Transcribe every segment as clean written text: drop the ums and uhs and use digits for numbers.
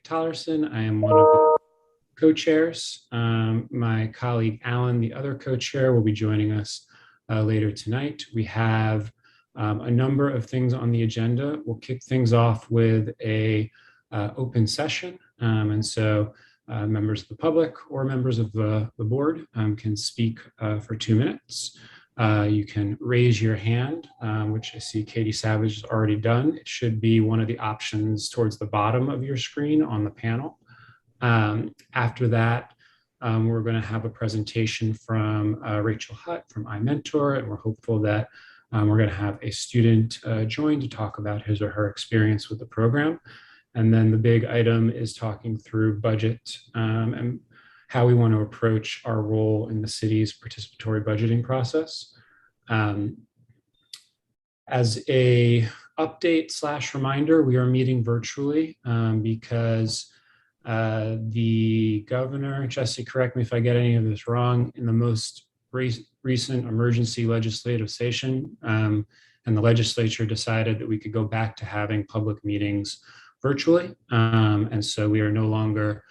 Tollerson. I am one of the co-chairs. My colleague Alan, the other co-chair, will be joining us later tonight. We have a number of things on the agenda. We'll kick things off with a open session. And so members of the public or members of the board can speak for 2 minutes. You can raise your hand, which I see Katie Savage has already done. It should be one of the options towards the bottom of your screen on the panel. After that, we're going to have a presentation from Rachel Hutt from IMentor, and we're hopeful that we're going to have a student join to talk about his or her experience with the program. And then the big item is talking through budget and how we want to approach our role in the city's participatory budgeting process. As a update / reminder, we are meeting virtually because the governor, Jesse, correct me if I get any of this wrong, in the most recent emergency legislative session, and the legislature decided that we could go back to having public meetings virtually. And so we are no longer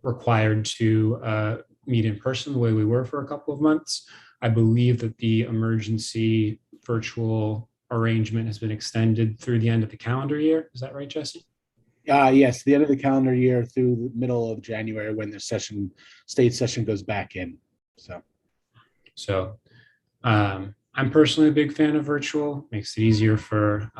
required to meet in person the way we were for a couple of months. I believe that the emergency virtual arrangement has been extended through the end of the calendar year. Is that right, Jesse? Yes, the end of the calendar year through the middle of January when the state session goes back in. So I'm personally a big fan of virtual. Makes it easier for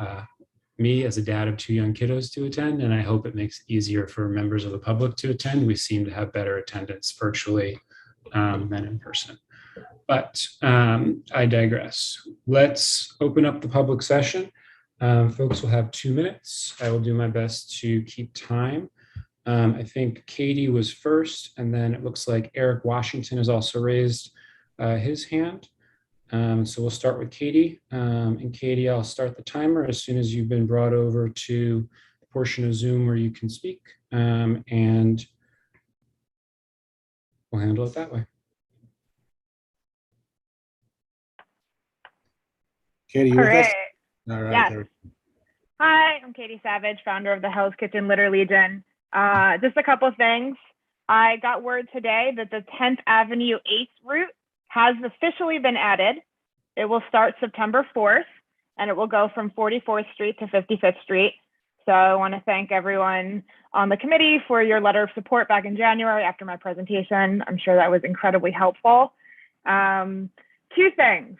me as a dad of 2 young kiddos to attend, and I hope it makes it easier for members of the public to attend. We seem to have better attendance virtually than in person. But I digress. Let's open up the public session. Folks will have 2 minutes. I will do my best to keep time. I think Katie was first, and then it looks like Eric Washington has also raised his hand. So we'll start with Katie. And Katie, I'll start the timer as soon as you've been brought over to the portion of Zoom where you can speak, and we'll handle it that way. Katie, you with us? All right. Yes. Hi, I'm Katie Savage, founder of the Hell's Kitchen Litter Legion. Just a couple of things. I got word today that the 10th Avenue ACES route has officially been added. It will start September 4th, and it will go from 44th Street to 55th Street. So I want to thank everyone on the committee for your letter of support back in January after my presentation. I'm sure that was incredibly helpful. 2 things.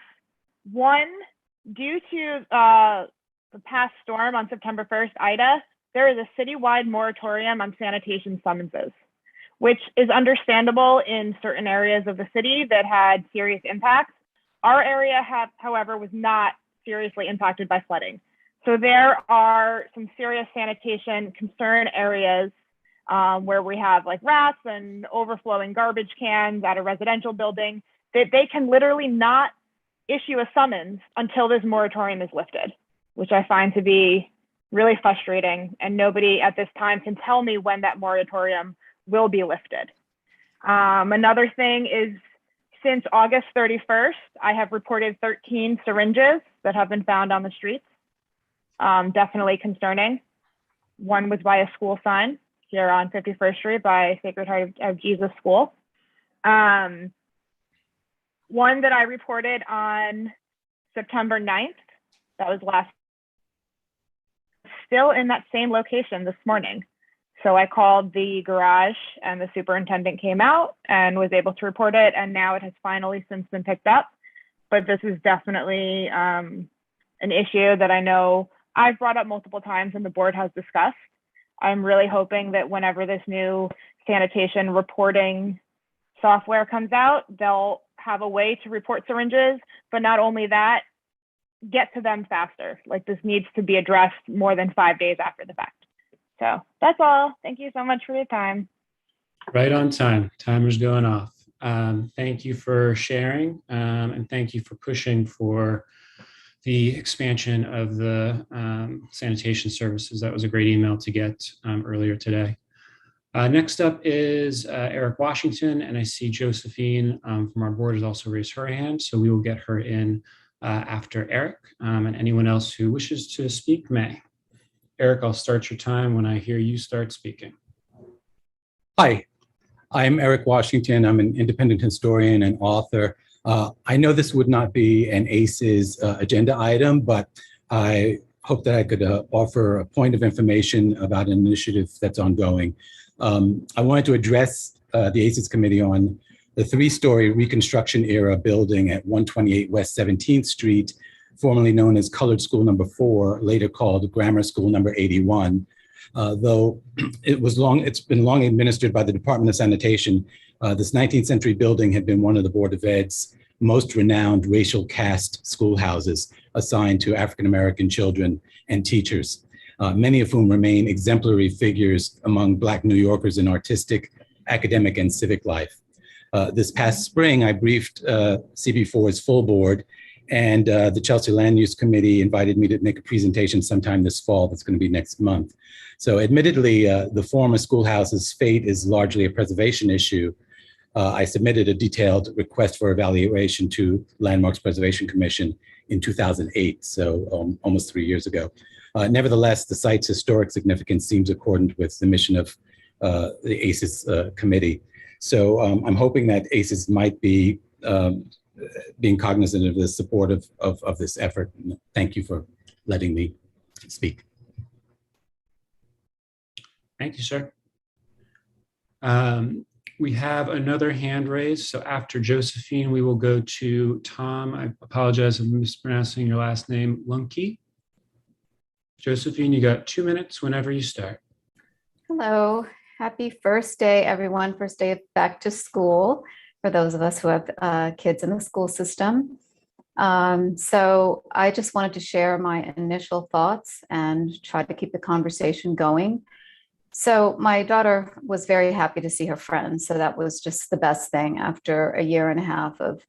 One, due to the past storm on September 1st, Ida, there is a citywide moratorium on sanitation summonses, which is understandable in certain areas of the city that had serious impacts. Our area, however, was not seriously impacted by flooding. So there are some serious sanitation concern areas where we have like rats and overflowing garbage cans at a residential building that they can literally not issue a summons until this moratorium is lifted, which I find to be really frustrating. And nobody at this time can tell me when that moratorium will be lifted. Another thing is, since August 31st, I have reported 13 syringes that have been found on the streets. Definitely concerning. One was by a school sign here on 51st Street by Sacred Heart of Jesus School. One that I reported on September 9th, that was still in that same location this morning. So I called the garage and the superintendent came out and was able to report it. And now it has finally since been picked up. But this is definitely an issue that I know I've brought up multiple times and the board has discussed. I'm really hoping that whenever this new sanitation reporting software comes out, they'll have a way to report syringes, but not only that, get to them faster. Like, this needs to be addressed more than 5 days after the fact. So that's all. Thank you so much for your time. Right on time. Timer's going off. Thank you for sharing, and thank you for pushing for the expansion of the sanitation services. That was a great email to get earlier today. Next up is Eric Washington, and I see Josephine from our board has also raised her hand, so we will get her in after Eric, and anyone else who wishes to speak may. Eric, I'll start your time when I hear you start speaking. Hi, I'm Eric Washington. I'm an independent historian and author. I know this would not be an ACES agenda item, but I hope that I could offer a point of information about an initiative that's ongoing. I wanted to address the ACES committee on the 3-story Reconstruction era building at 128 West 17th Street, formerly known as Colored School Number 4, later called Grammar School Number 81. Though it's been long administered by the Department of Sanitation, this 19th century building had been one of the Board of Ed's most renowned racial caste schoolhouses assigned to African-American children and teachers, many of whom remain exemplary figures among Black New Yorkers in artistic, academic, and civic life. This past spring, I briefed CB4's full board, and the Chelsea Land Use Committee invited me to make a presentation sometime this fall. That's going to be next month. So admittedly, the former schoolhouse's fate is largely a preservation issue. I submitted a detailed request for evaluation to Landmarks Preservation Commission in 2008, so almost 3 years ago. Nevertheless, the site's historic significance seems accordant with the mission of the ACES committee. So I'm hoping that ACES might be being cognizant of the support of this effort. Thank you for letting me speak. Thank you, sir. We have another hand raised. So after Josephine, we will go to Tom. I apologize if I'm mispronouncing your last name, Lunke. Josephine, you got 2 minutes whenever you start. Hello, happy first day, everyone. First day back to school for those of us who have kids in the school system. So I just wanted to share my initial thoughts and try to keep the conversation going. So my daughter was very happy to see her friends. So that was just the best thing. After a year and a half of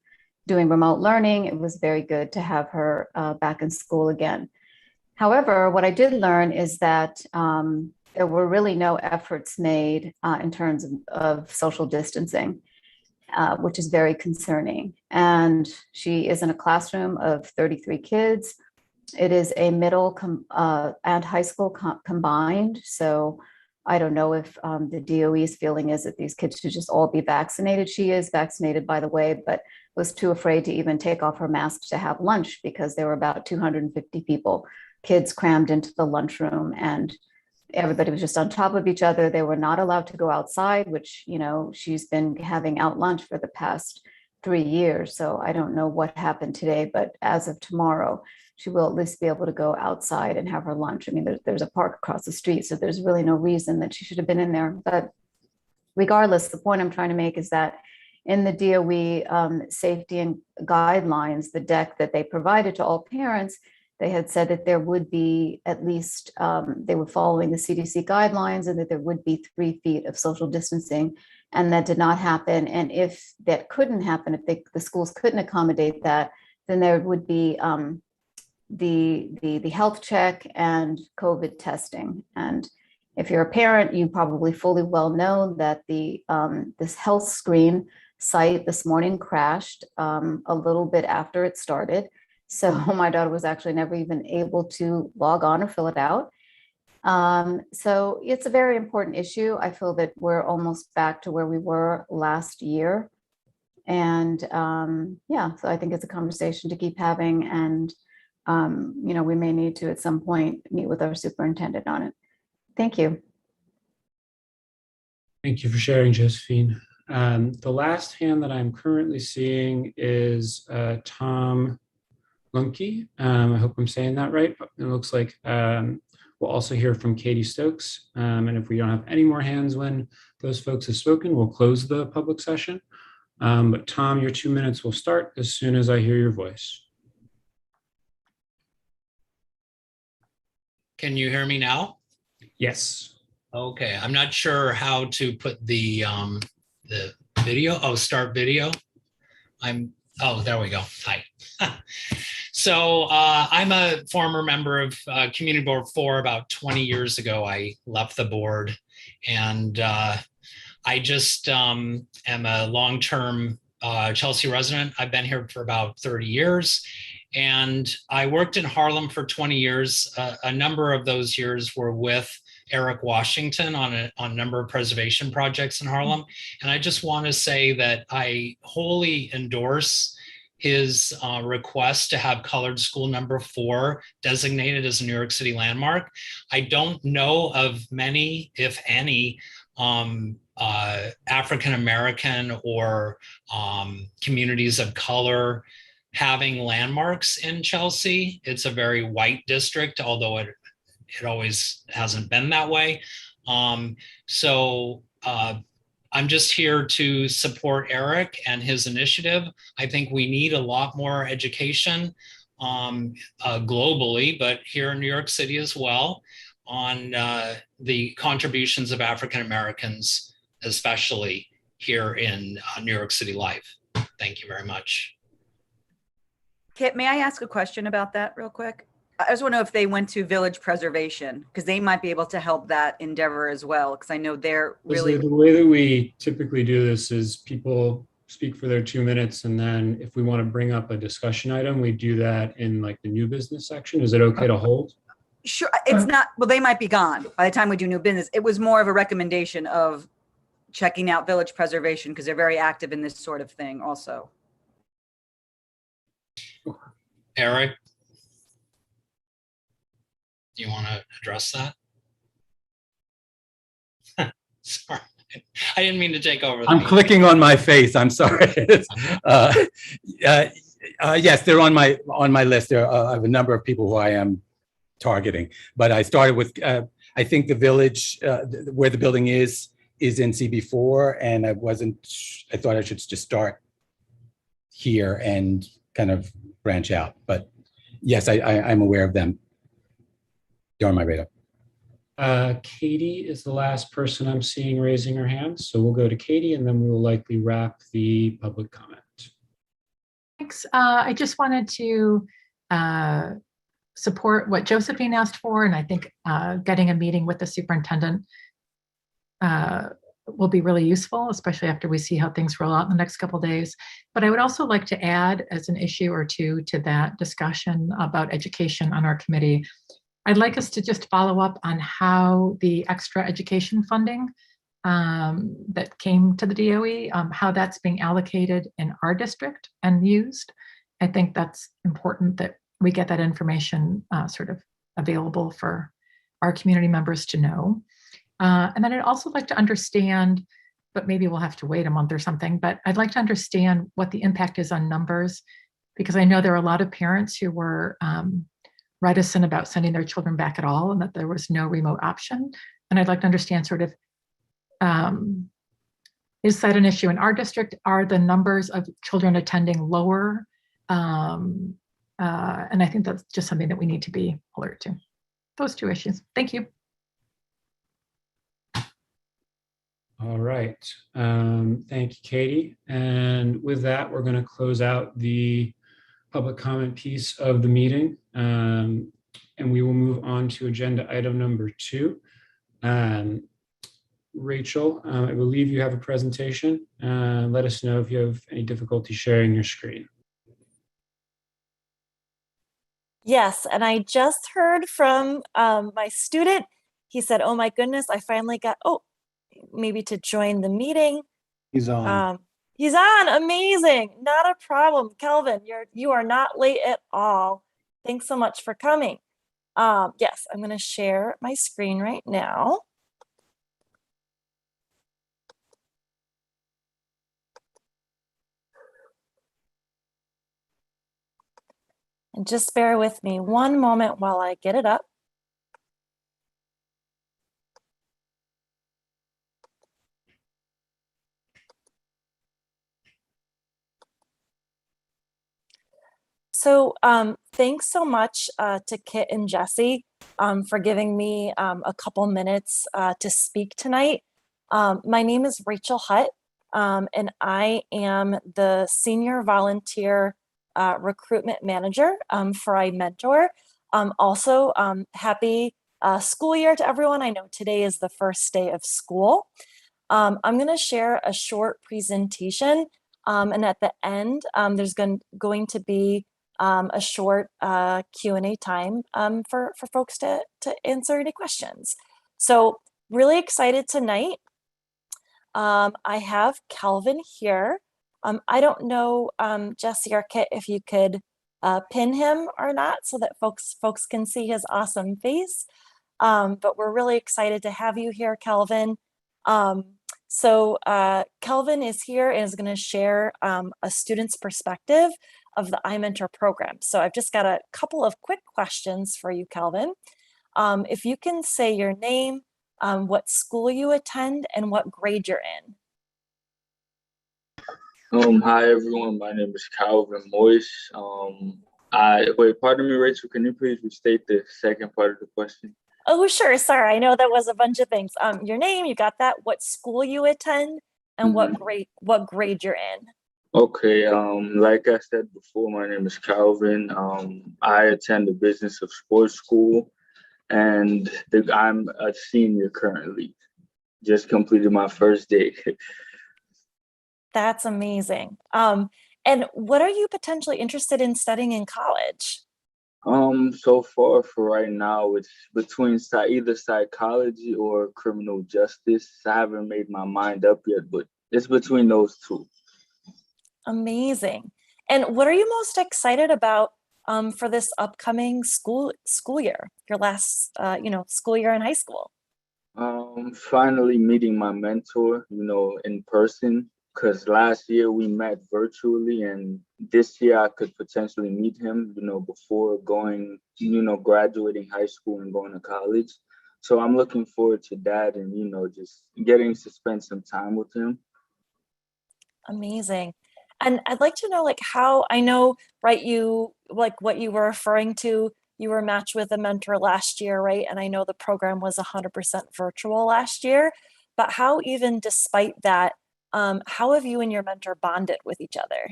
doing remote learning, it was very good to have her back in school again. However, what I did learn is that there were really no efforts made in terms of social distancing, which is very concerning. And she is in a classroom of 33 kids. It is a middle and high school combined. So I don't know if the DOE's feeling is that these kids should just all be vaccinated. She is vaccinated, by the way, but was too afraid to even take off her mask to have lunch because there were about 250 people, kids crammed into the lunchroom, and everybody was just on top of each other. They were not allowed to go outside, which, you know, she's been having out lunch for the past 3 years. So I don't know what happened today, but as of tomorrow, she will at least be able to go outside and have her lunch. I mean, there's a park across the street, so there's really no reason that she should have been in there. But regardless, the point I'm trying to make is that in the DOE safety and guidelines, the deck that they provided to all parents, they had said that there would be at least, they were following the CDC guidelines and that there would be 3 feet of social distancing, and that did not happen. And if that couldn't happen, if the schools couldn't accommodate that, then there would be the health check and COVID testing. And if you're a parent, you probably fully well know that this health screen site this morning crashed a little bit after it started. So my daughter was actually never even able to log on or fill it out. So it's a very important issue. I feel that we're almost back to where we were last year. And yeah, so I think it's a conversation to keep having. And you know, we may need to at some point meet with our superintendent on it. Thank you. Thank you for sharing, Josephine. The last hand that I'm currently seeing is Tom Lunke. I hope I'm saying that right. It looks like we'll also hear from Katie Stokes. And if we don't have any more hands when those folks have spoken, we'll close the public session. But Tom, your 2 minutes will start as soon as I hear your voice. Can you hear me now? Yes. Okay, I'm not sure how to put the video. Oh, start video. Oh, there we go. Hi. So I'm a former member of Community Board 4. About 20 years ago, I left the board, and I just am a long-term Chelsea resident. I've been here for about 30 years. And I worked in Harlem for 20 years. A number of those years were with Eric Washington on a number of preservation projects in Harlem. And I just want to say that I wholly endorse his request to have colored school number 4 designated as a New York City landmark. I don't know of many, if any, African-American or communities of color having landmarks in Chelsea. It's a very white district, although it always hasn't been that way. So I'm just here to support Eric and his initiative. I think we need a lot more education globally, but here in New York City as well, on the contributions of African Americans, especially here in New York City life. Thank you very much. Kit, may I ask a question about that real quick? I just want to know if they went to Village Preservation, because they might be able to help that endeavor as well, because I know they're really... The way that we typically do this is people speak for their 2 minutes, and then if we want to bring up a discussion item, we do that in like the new business section. Is it okay to hold? Sure, it's not, well, they might be gone by the time we do new business. It was more of a recommendation of checking out Village Preservation, because they're very active in this sort of thing also. Eric, do you want to address that? Sorry, I didn't mean to take over. I'm clicking on my face. I'm sorry. Yes, they're on my list. There I have a number of people who I am targeting, but I started with I think the village where the building is in MCB4, and I thought I should just start here and kind of branch out. But yes, I'm aware of them. They're on my radar. Katie is the last person I'm seeing raising her hand. So we'll go to Katie, and then we will likely wrap the public comment. Thanks. I just wanted to support what Josephine asked for, and I think getting a meeting with the superintendent will be really useful, especially after we see how things roll out in the next couple of days. But I would also like to add as an issue or two to that discussion about education on our committee. I'd like us to just follow up on how the extra education funding that came to the DOE, how that's being allocated in our district and used. I think that's important that we get that information sort of available for our community members to know. And then I'd also like to understand, but maybe we'll have to wait a month or something, but I'd like to understand what the impact is on numbers, because I know there are a lot of parents who were reticent about sending their children back at all, and that there was no remote option. And I'd like to understand sort of, is that an issue in our district? Are the numbers of children attending lower? And I think that's just something that we need to be alert to. Those two issues. Thank you. All right. Thank you, Katie. And with that, we're going to close out the public comment piece of the meeting. And we will move on to agenda item number 2. Rachel, I believe you have a presentation. Let us know if you have any difficulty sharing your screen. Yes, and I just heard from my student. He said, "Oh my goodness, I finally got, maybe to join the meeting." He's on. He's on. Amazing. Not a problem. Kelvin, you are not late at all. Thanks so much for coming. Yes, I'm going to share my screen right now. And just bear with me one moment while I get it up. So thanks so much to Kit and Jesse for giving me a couple minutes to speak tonight. My name is Rachel Hutt, and I am the Senior Volunteer Recruitment Manager for IMentor. Also, happy school year to everyone. I know today is the first day of school. I'm going to share a short presentation And at the end, there's going to be a short Q&A time for folks to answer any questions. So really excited tonight. I have Kelvin here. I don't know, Jesse or Kit, if you could pin him or not so that folks can see his awesome face. But we're really excited to have you here, Kelvin. So Kelvin is here and is going to share a student's perspective of the IMentor program. So I've just got a couple of quick questions for you, Kelvin. If you can say your name, what school you attend, and what grade you're in. Hi everyone, my name is Kelvin Moyes. Wait, pardon me, Rachel, can you please restate the second part of the question? Oh, sure, sorry, I know that was a bunch of things. Your name, you got that, what school you attend, and what grade you're in. Okay, like I said before, my name is Kelvin. I attend the Business of Sports School, and I'm a senior currently. Just completed my first day. That's amazing. And what are you potentially interested in studying in college? So far for right now, it's between either psychology or criminal justice. I haven't made my mind up yet, but it's between those two. Amazing. And what are you most excited about for this upcoming school year, your last school year in high school? Finally meeting my mentor, in person, because last year we met virtually, and this year I could potentially meet him, before going, graduating high school and going to college. So I'm looking forward to that, and, just getting to spend some time with him. Amazing. And I'd like to know, how I know, right, you, what you were referring to, you were matched with a mentor last year, right? And I know the program was 100% virtual last year, but how, even despite that, how have you and your mentor bonded with each other?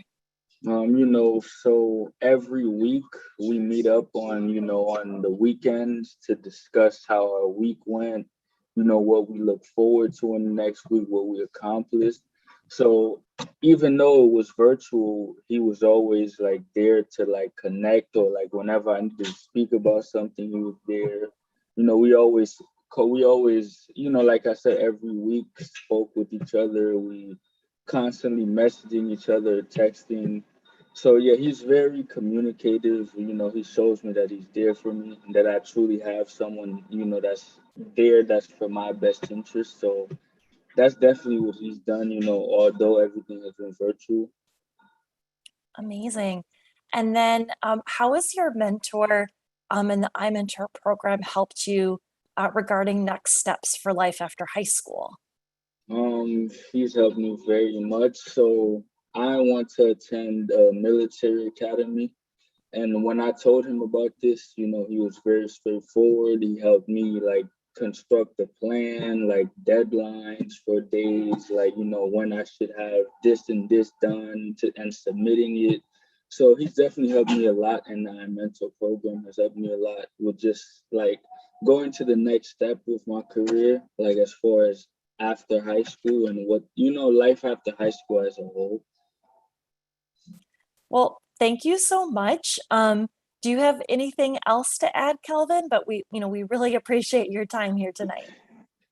So every week we meet up on the weekends to discuss how our week went, what we look forward to in the next week, what we accomplished. So even though it was virtual, he was always there to connect, or whenever I needed to speak about something, he was there. We always, like I said, every week spoke with each other. We constantly messaging each other, texting. So yeah, he's very communicative. He shows me that he's there for me, and that I truly have someone, that's there, that's for my best interest. So that's definitely what he's done, although everything has been virtual. Amazing. And then how has your mentor and the IMentor program helped you regarding next steps for life after high school? He's helped me very much. So I want to attend a military academy. And when I told him about this, he was very straightforward. He helped me construct a plan, deadlines for days, when I should have this and this done and submitting it. So he's definitely helped me a lot, and the IMentor program has helped me a lot with just going to the next step with my career, as far as after high school and what, life after high school as a whole. Well, thank you so much. Do you have anything else to add, Kelvin? But we really appreciate your time here tonight.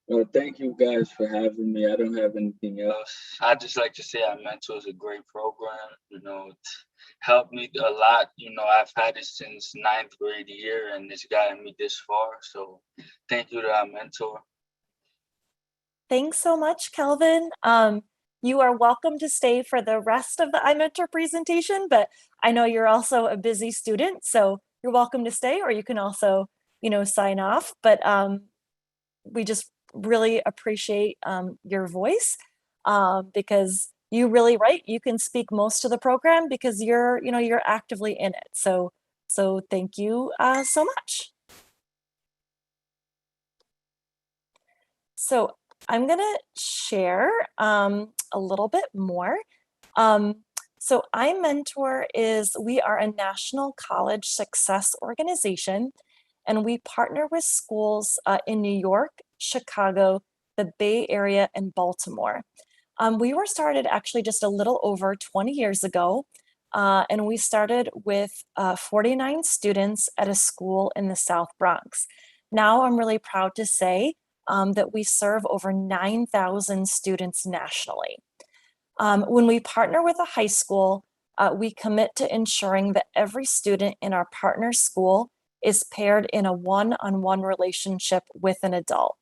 Well, thank you guys for having me. I don't have anything else. I just like to say IMentor is a great program. It's helped me a lot. I've had it since 9th grade year, and it's gotten me this far. So thank you to IMentor. Thanks so much, Kelvin. You are welcome to stay for the rest of the IMentor presentation, but I know you're also a busy student, so you're welcome to stay, or you can also, sign off. But we just really appreciate your voice because you really, you can speak most of the program because you're actively in it. So thank you so much. So I'm gonna share a little bit more. So IMentor we are a national college success organization, and we partner with schools in New York, Chicago, the Bay Area, and Baltimore. We were started actually just a little over 20 years ago, and we started with 49 students at a school in the South Bronx. Now I'm really proud to say that we serve over 9,000 students nationally. When we partner with a high school, we commit to ensuring that every student in our partner school is paired in a one-on-one relationship with an adult.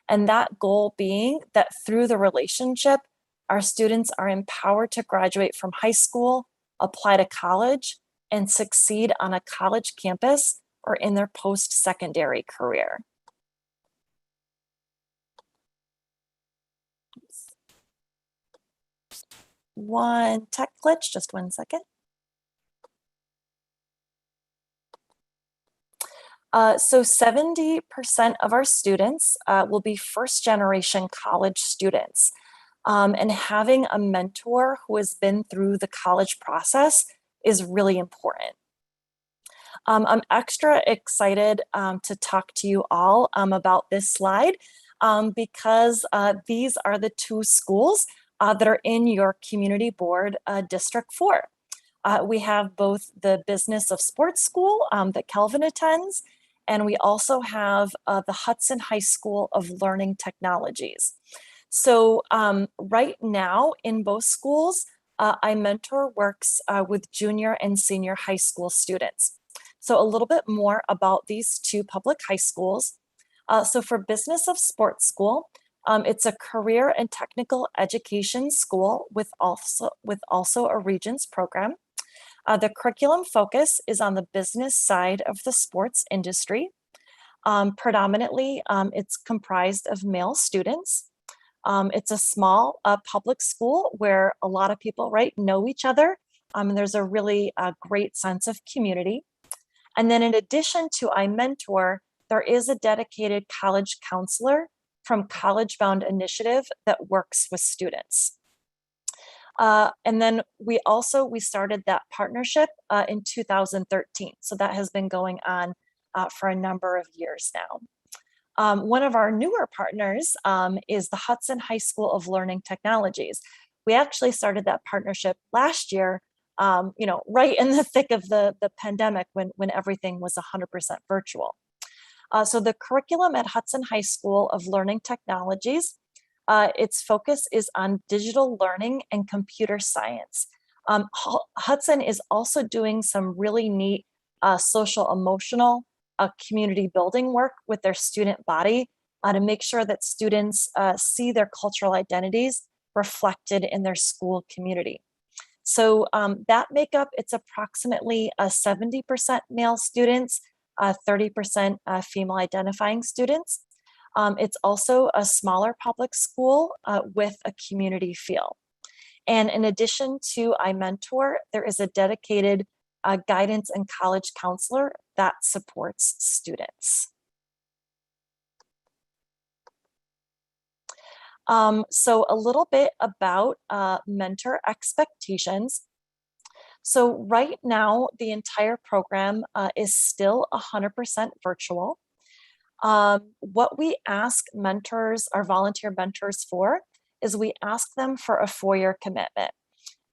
And that goal being that through the relationship, our students are empowered to graduate from high school, apply to college, and succeed on a college campus or in their post-secondary career. One tech glitch, just 1 second. So 70% of our students will be first-generation college students. And having a mentor who has been through the college process is really important. I'm extra excited to talk to you all about this slide because these are the two schools that are in your community board, District 4. We have both the Business of Sports School that Kelvin attends, and we also have the Hudson High School of Learning Technologies. So right now in both schools, IMentor works with junior and senior high school students. So a little bit more about these two public high schools. So for Business of Sports School, it's a career and technical education school with also a Regents program. The curriculum focus is on the business side of the sports industry. Predominantly, it's comprised of male students. It's a small public school where a lot of people, right, know each other. And there's a really great sense of community. And then in addition to IMentor, there is a dedicated college counselor from College Bound Initiative that works with students. And then we started that partnership in 2013. So that has been going on for a number of years now. One of our newer partners is the Hudson High School of Learning Technologies. We actually started that partnership last year, right in the thick of the pandemic when everything was 100% virtual. So the curriculum at Hudson High School of Learning Technologies, its focus is on digital learning and computer science. Hudson is also doing some really neat social emotional community building work with their student body to make sure that students see their cultural identities reflected in their school community. So that makeup, it's approximately 70% male students, 30% female identifying students. It's also a smaller public school with a community feel. And in addition to IMentor, there is a dedicated guidance and college counselor that supports students. So a little bit about mentor expectations. So right now, the entire program is still 100% virtual. What we ask mentors, our volunteer mentors for, is we ask them for a 4-year commitment.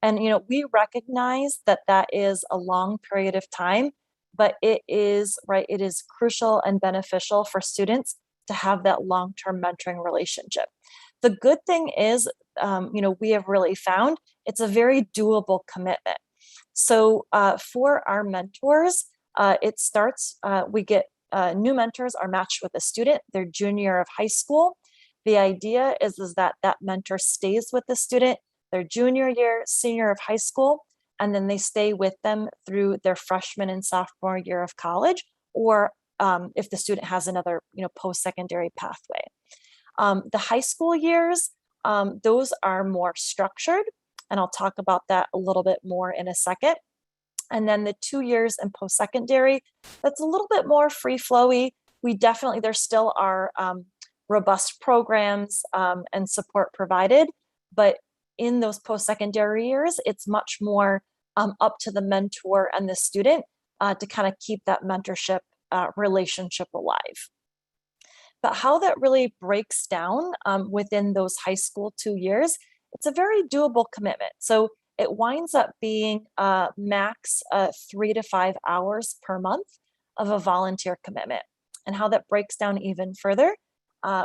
And we recognize that that is a long period of time, but it is crucial and beneficial for students to have that long-term mentoring relationship. The good thing is, we have really found it's a very doable commitment. So for our mentors, it starts, we get new mentors are matched with a student, their junior year of high school. The idea is that mentor stays with the student their junior year, senior of high school, and then they stay with them through their freshman and sophomore year of college, or if the student has another post-secondary pathway. The high school years, those are more structured, and I'll talk about that a little bit more in a second. And then the 2 years in post-secondary, that's a little bit more free-flowy. There still are robust programs and support provided, but in those post-secondary years, it's much more up to the mentor and the student to kind of keep that mentorship relationship alive. But how that really breaks down within those high school 2 years it's a very doable commitment. So it winds up being max 3 to 5 hours per month of a volunteer commitment. And how that breaks down even further,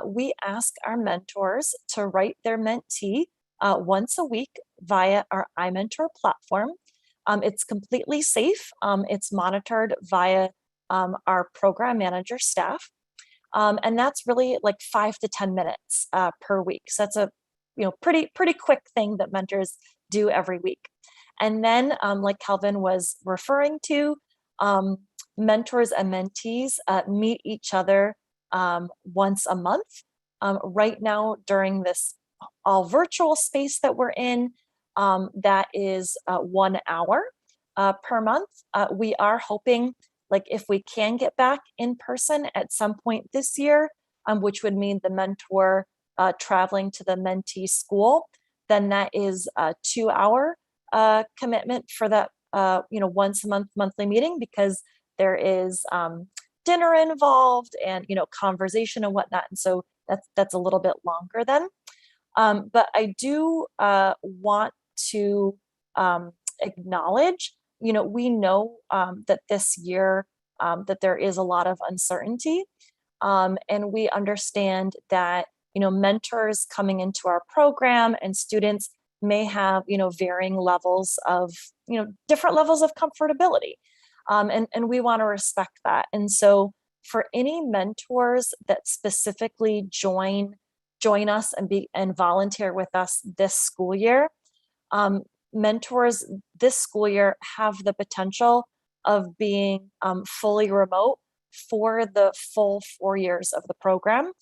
we ask our mentors to write their mentee once a week via our IMentor platform. It's completely safe. It's monitored via our program manager staff. And that's really like 5 to 10 minutes per week. So that's a pretty quick thing that mentors do every week. And then, like Kelvin was referring to, mentors and mentees meet each other once a month. Right now, during this all virtual space that we're in, that is 1 hour per month. We are hoping, like, if we can get back in person at some point this year, which would mean the mentor traveling to the mentee school, then that is a 2-hour commitment for that once a month monthly meeting, because there is dinner involved and conversation and whatnot, and so that's a little bit longer then. But I do want to acknowledge, we know that this year that there is a lot of uncertainty, and we understand that mentors coming into our program and students may have varying levels of different levels of comfortability, and we want to respect that. And so for any mentors that specifically join us and volunteer with us this school year, mentors this school year have the potential of being fully remote for the full 4 years of the program,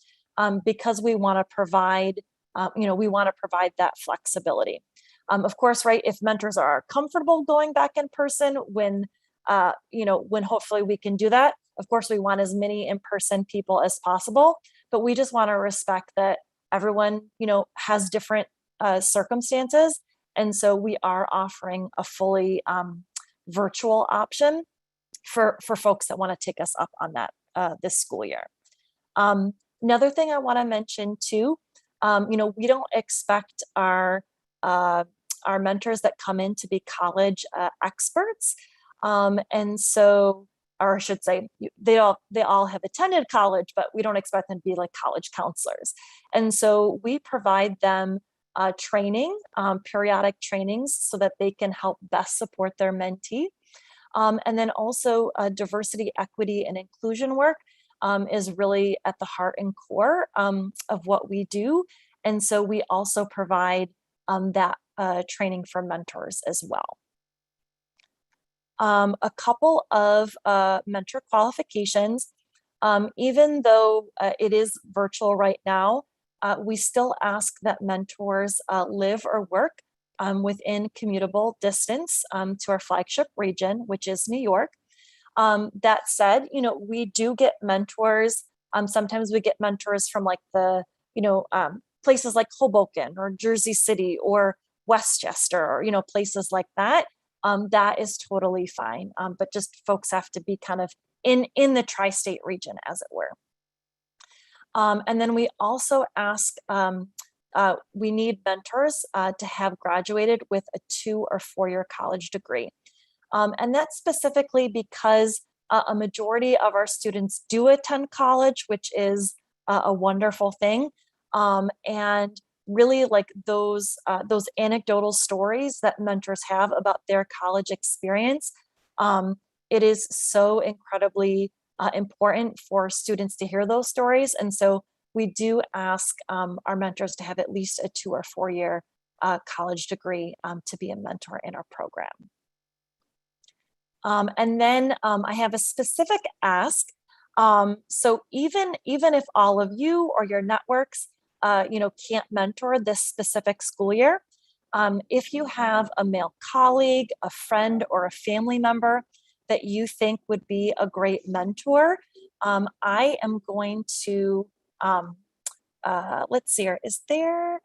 because we want to provide that flexibility. Of course, right, if mentors are comfortable going back in person when hopefully we can do that, of course we want as many in-person people as possible, but we just want to respect that everyone has different circumstances, and so we are offering a fully virtual option for folks that want to take us up on that this school year. Another thing I want to mention too, we don't expect our mentors that come in to be college experts, and so, or I should say, they all have attended college, but we don't expect them to be like college counselors. And so we provide them training, periodic trainings, so that they can help best support their mentee. And then also diversity, equity, and inclusion work is really at the heart and core of what we do. And so we also provide that training for mentors as well. A couple of mentor qualifications. Even though it is virtual right now, we still ask that mentors live or work within commutable distance to our flagship region, which is New York. That said, we do get mentors. Sometimes we get mentors from like the, places like Hoboken or Jersey City or Westchester, or, places like that. That is totally fine. But just folks have to be kind of in the tri-state region, as it were. And then we also ask, we need mentors to have graduated with a 2 or 4 year college degree. And that's specifically because a majority of our students do attend college, which is a wonderful thing. And really, like those anecdotal stories that mentors have about their college experience, it is so incredibly important for students to hear those stories. And so we do ask our mentors to have at least a 2 or 4 year college degree to be a mentor in our program. And then I have a specific ask. So even if all of you or your networks can't mentor this specific school year, if you have a male colleague, a friend, or a family member that you think would be a great mentor, I am going to, let's see here, is there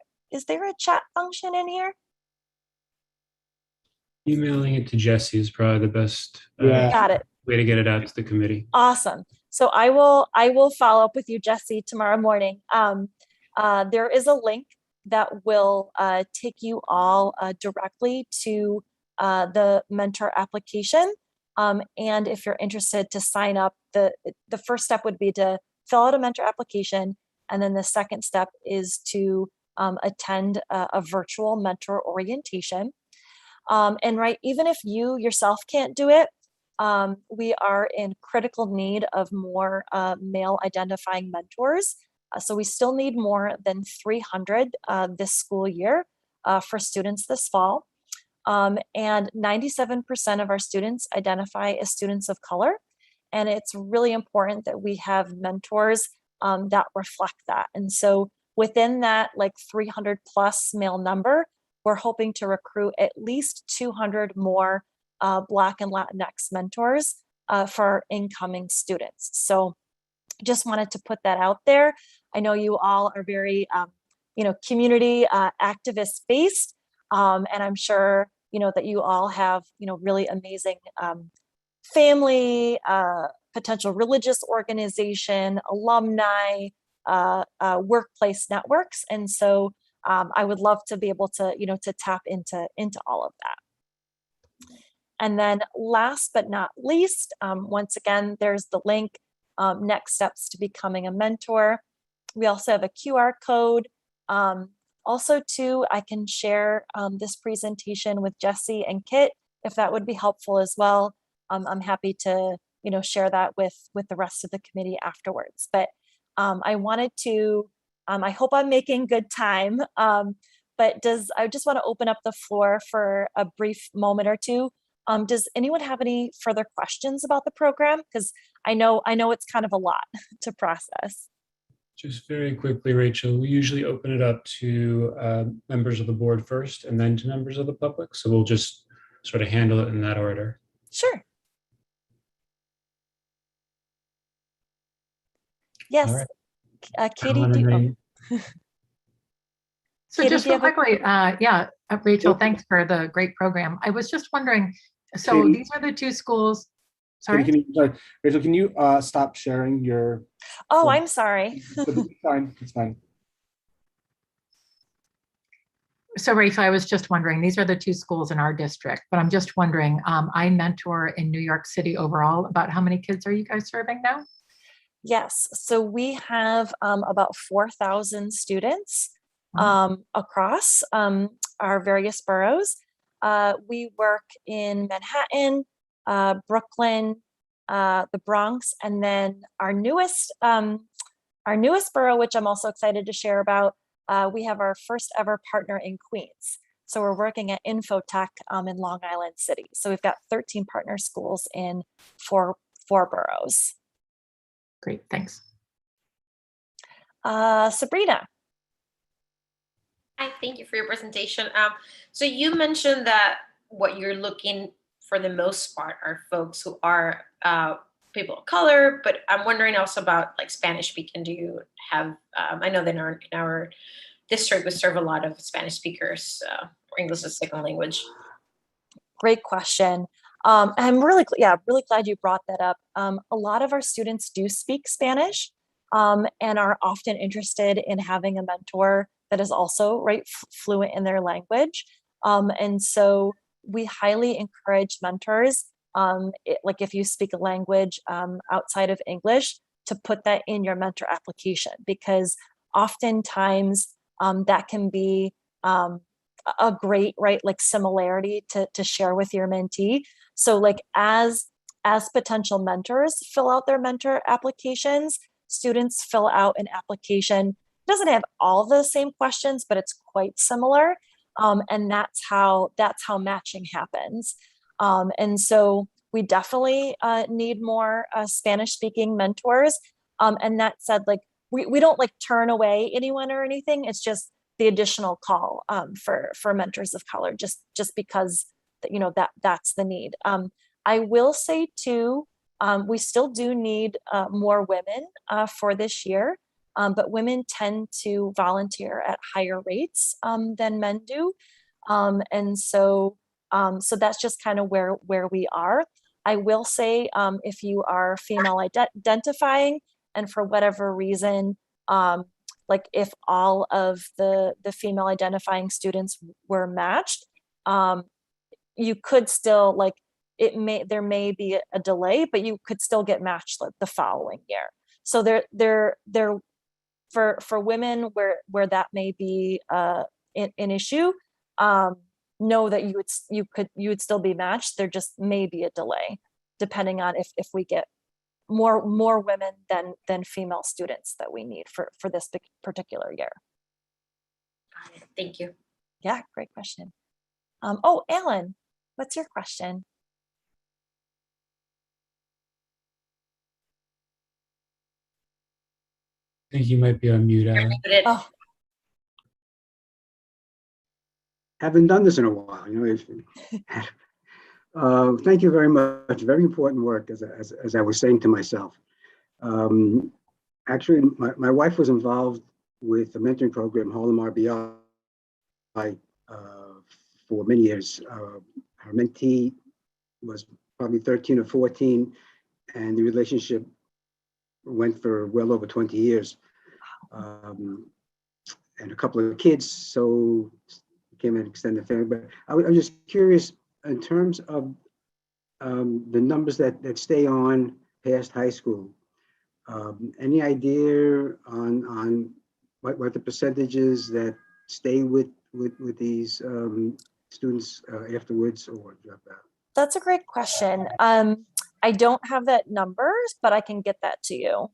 a chat function in here? Emailing it to Jesse is probably the best Got it. way to get it out to the committee. Awesome. So I will follow up with you, Jesse, tomorrow morning. There is a link that will take you all directly to the mentor application. And if you're interested to sign up, the first step would be to fill out a mentor application. And then the second step is to attend a virtual mentor orientation. And right, even if you yourself can't do it, we are in critical need of more male identifying mentors. So we still need more than 300 this school year for students this fall. And 97% of our students identify as students of color. And it's really important that we have mentors that reflect that. And so within that like 300 plus male number, we're hoping to recruit at least 200 more Black and Latinx mentors for our incoming students. So just wanted to put that out there. I know you all are very, community activist based, and I'm sure, that you all have, really amazing family, potential religious organization, alumni, workplace networks. And so I would love to be able to, to tap into all of that. And then last but not least, once again, there's the link, next steps to becoming a mentor. We also have a QR code. Also too, I can share this presentation with Jesse and Kit, if that would be helpful as well. I'm happy to, share that with the rest of the committee afterwards. But I wanted to, I hope I'm making good time, but I just want to open up the floor for a brief moment or two. Does anyone have any further questions about the program? Because I know it's kind of a lot to process. Just very quickly, Rachel, we usually open it up to members of the board first and then to members of the public. So we'll just sort of handle it in that order. Sure. Yes. Right. Katie, do you, So Katie, just do you real have a- quickly, Rachel, thanks for the great program. I was just wondering, so Katie? these are the two schools. Sorry. Rachel, can you stop sharing your? Oh, I'm sorry. It's fine. It's fine. So Rachel, I was just wondering, these are the two schools in our district, but I'm just wondering, IMentor in New York City overall, about how many kids are you guys serving now? Yes, so we have about 4,000 students across our various boroughs. We work in Manhattan, Brooklyn, the Bronx, and then our newest borough, which I'm also excited to share about, we have our first ever partner in Queens. So we're working at Infotech in Long Island City. So we've got 13 partner schools in four boroughs. Great, thanks. Sabrina. Hi, thank you for your presentation. So you mentioned that what you're looking for the most part are folks who are people of color, but I'm wondering also about like Spanish speaking. Do you have, I know that in our district, we serve a lot of Spanish speakers or English as a second language. Great question. I'm really glad you brought that up. A lot of our students do speak Spanish and are often interested in having a mentor that is also fluent in their language. And so we highly encourage mentors, like if you speak a language outside of English, to put that in your mentor application, because oftentimes that can be a great similarity to share with your mentee. So like as potential mentors fill out their mentor applications, students fill out an application. It doesn't have all the same questions, but it's quite similar. And that's how matching happens. And so we definitely need more Spanish speaking mentors. And that said, like we don't like turn away anyone or anything. It's just the additional call for mentors of color, just because that's the need. I will say too, we still do need more women for this year, but women tend to volunteer at higher rates than men do. And so that's just kind of where we are. I will say if you are female identifying and for whatever reason like if all of the female identifying students were matched, you could still like, there may be a delay, but you could still get matched the following year. So for women where that may be an issue, know that you would still be matched. There just may be a delay depending on if we get more women than female students that we need for this particular year. Thank you. Yeah, great question. Oh, Alan, what's your question? I think you might be on mute, Alan. Oh, Haven't done this in a while, thank you very much. Very important work, as I was saying to myself. Actually, my wife was involved with the mentoring program, Harlem RBI, for many years. Her mentee was probably 13 or 14, and the relationship went for well over 20 years. And a couple of kids, so became an extended family. But I'm just curious, in terms of the numbers that stay on past high school, any idea on what the percentages that stay with these students afterwards or drop out? that's a great question. I don't have that numbers, but I can get that to you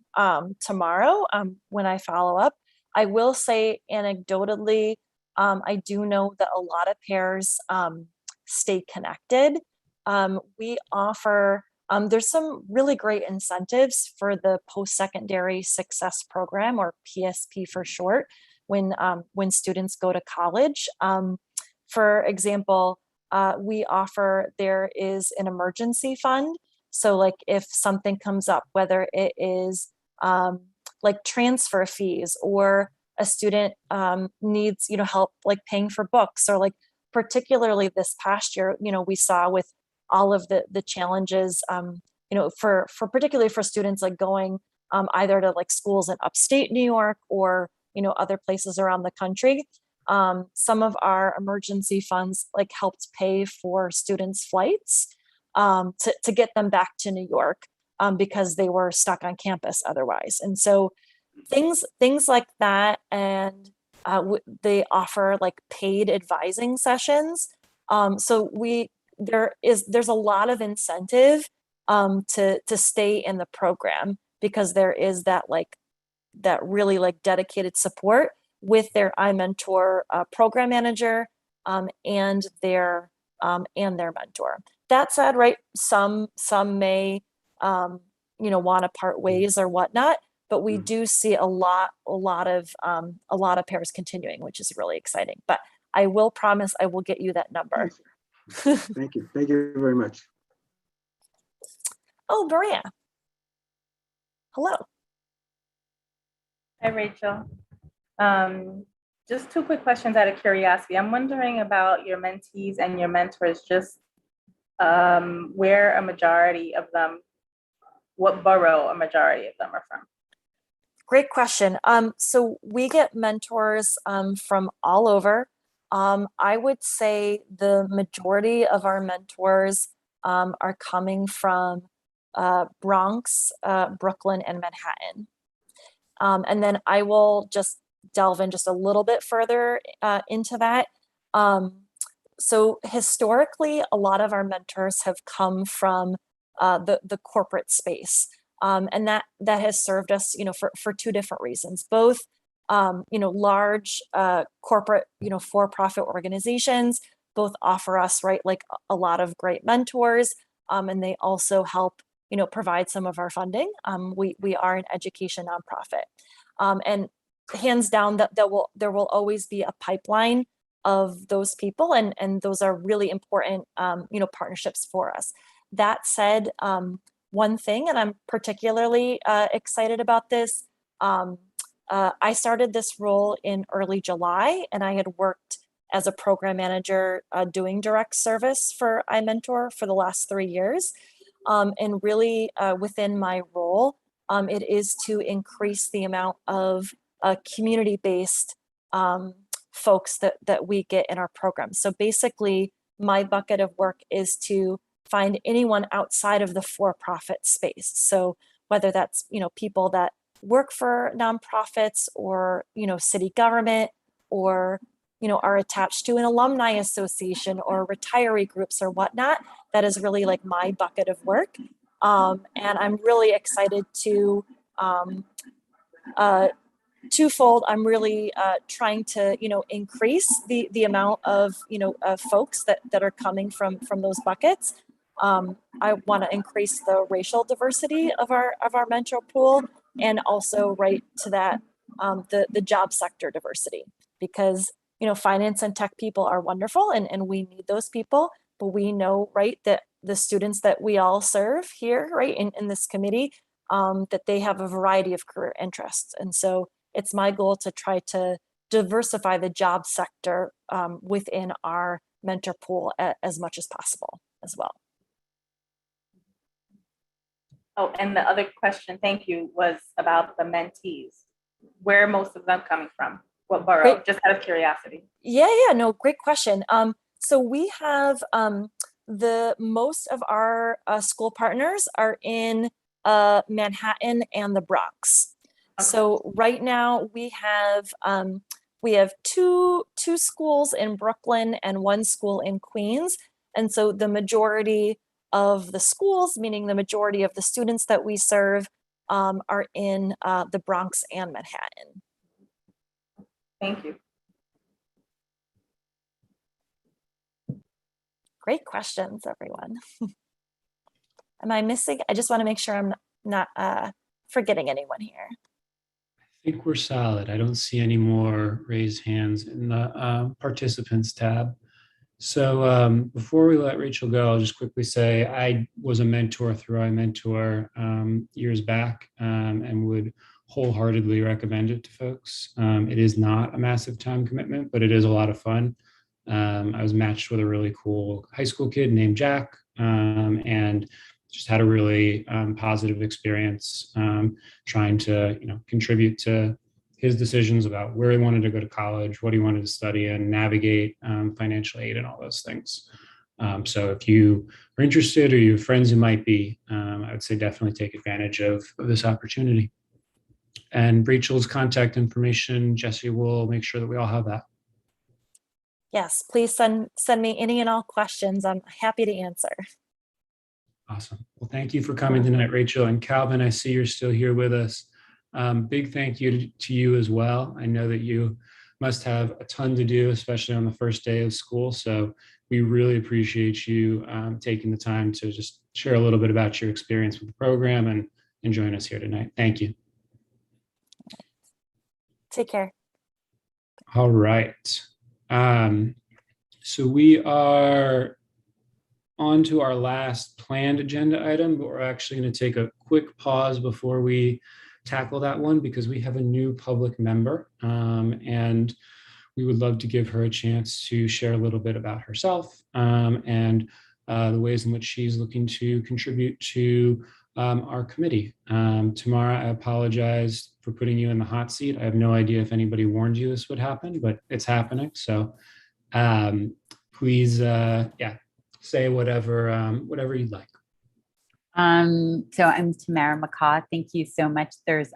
tomorrow when I follow up. I will say anecdotally, I do know that a lot of pairs stay connected. We offer, there's some really great incentives for the post-secondary success program, or PSP for short, when students go to college. For example, we offer, there is an emergency fund. So like if something comes up, whether it is like transfer fees, or a student needs, help like paying for books, or like particularly this past year, we saw with all of the challenges, for particularly for students like going either to like schools in upstate New York or, other places around the country. Some of our emergency funds like helped pay for students' flights to get them back to New York because they were stuck on campus otherwise. And so things like that. And they offer like paid advising sessions. So there's a lot of incentive to stay in the program, because there is that really like dedicated support with their IMentor program manager and their mentor. That said, right, some may want to part ways or whatnot, but we do see a lot of pairs continuing, which is really exciting. But I will promise I will get you that number. Thank you very much. Oh, Maria. Hello. Hi, Rachel. Just two quick questions out of curiosity. I'm wondering about your mentees and your mentors, just where a majority of them, what borough a majority of them are from. Great question. So we get mentors from all over. I would say the majority of our mentors are coming from Bronx, Brooklyn, and Manhattan. And then I will just delve in just a little bit further into that. So historically, a lot of our mentors have come from the corporate space. And that has served us, for two different reasons. Both, large corporate, for-profit organizations both offer us, right, like a lot of great mentors, and they also help, provide some of our funding. We are an education nonprofit, and hands down that there will always be a pipeline of those people, and those are really important, partnerships for us. That said, one thing, and I'm particularly excited about this, I started this role in early July, and I had worked as a program manager doing direct service for IMentor for the last 3 years. And really within my role, it is to increase the amount of community-based folks that we get in our program. So basically, my bucket of work is to find anyone outside of the for-profit space. So whether that's, people that work for nonprofits or, city government, or, are attached to an alumni association or retiree groups or whatnot, that is really like my bucket of work. And I'm really excited to, twofold, I'm really trying to, increase the amount of, of folks that are coming from those buckets. I want to increase the racial diversity of our mentor pool, and also right to that, the job sector diversity, because, finance and tech people are wonderful and we need those people, but we know, right, that the students that we all serve here, right, in this committee, that they have a variety of career interests. And so it's my goal to try to diversify the job sector within our mentor pool as much as possible as well. Oh, and the other question, thank you, was about the mentees. Where are most of them coming from? What borough? Great. Just out of curiosity. Yeah, no, great question. So we have the most of our school partners are in Manhattan and the Bronx. Okay. So right now we have two schools in Brooklyn and one school in Queens. And so the majority of the schools, meaning the majority of the students that we serve, are in the Bronx and Manhattan. Thank you. Great questions, everyone. Am I missing? I just want to make sure I'm not forgetting anyone here. I think we're solid. I don't see any more raised hands in the participants tab. So before we let Rachel go, I'll just quickly say I was a mentor through IMentor years back, and would wholeheartedly recommend it to folks. It is not a massive time commitment, but it is a lot of fun. I was matched with a really cool high school kid named Jack, and just had a really positive experience trying to contribute to his decisions about where he wanted to go to college, what he wanted to study, and navigate financial aid and all those things. So if you are interested or you have friends who might be, I would say definitely take advantage of this opportunity. And Rachel's contact information, Jesse will make sure that we all have that. Yes, please send me any and all questions. I'm happy to answer. Awesome. Well, thank you for coming tonight, Rachel. And Calvin, I see you're still here with us. Big thank you to you as well. I know that you must have a ton to do, especially on the first day of school. So we really appreciate you taking the time to just share a little bit about your experience with the program and join us here tonight. Thank you. Take care. All right. So we are on to our last planned agenda item, but we're actually going to take a quick pause before we tackle that one, because we have a new public member, and we would love to give her a chance to share a little bit about herself and the ways in which she's looking to contribute to our committee. Tamara, I apologize for putting you in the hot seat. I have no idea if anybody warned you this would happen, but it's happening. So please, say whatever you'd like. So I'm Tamara McCoy. Thank you so much. There's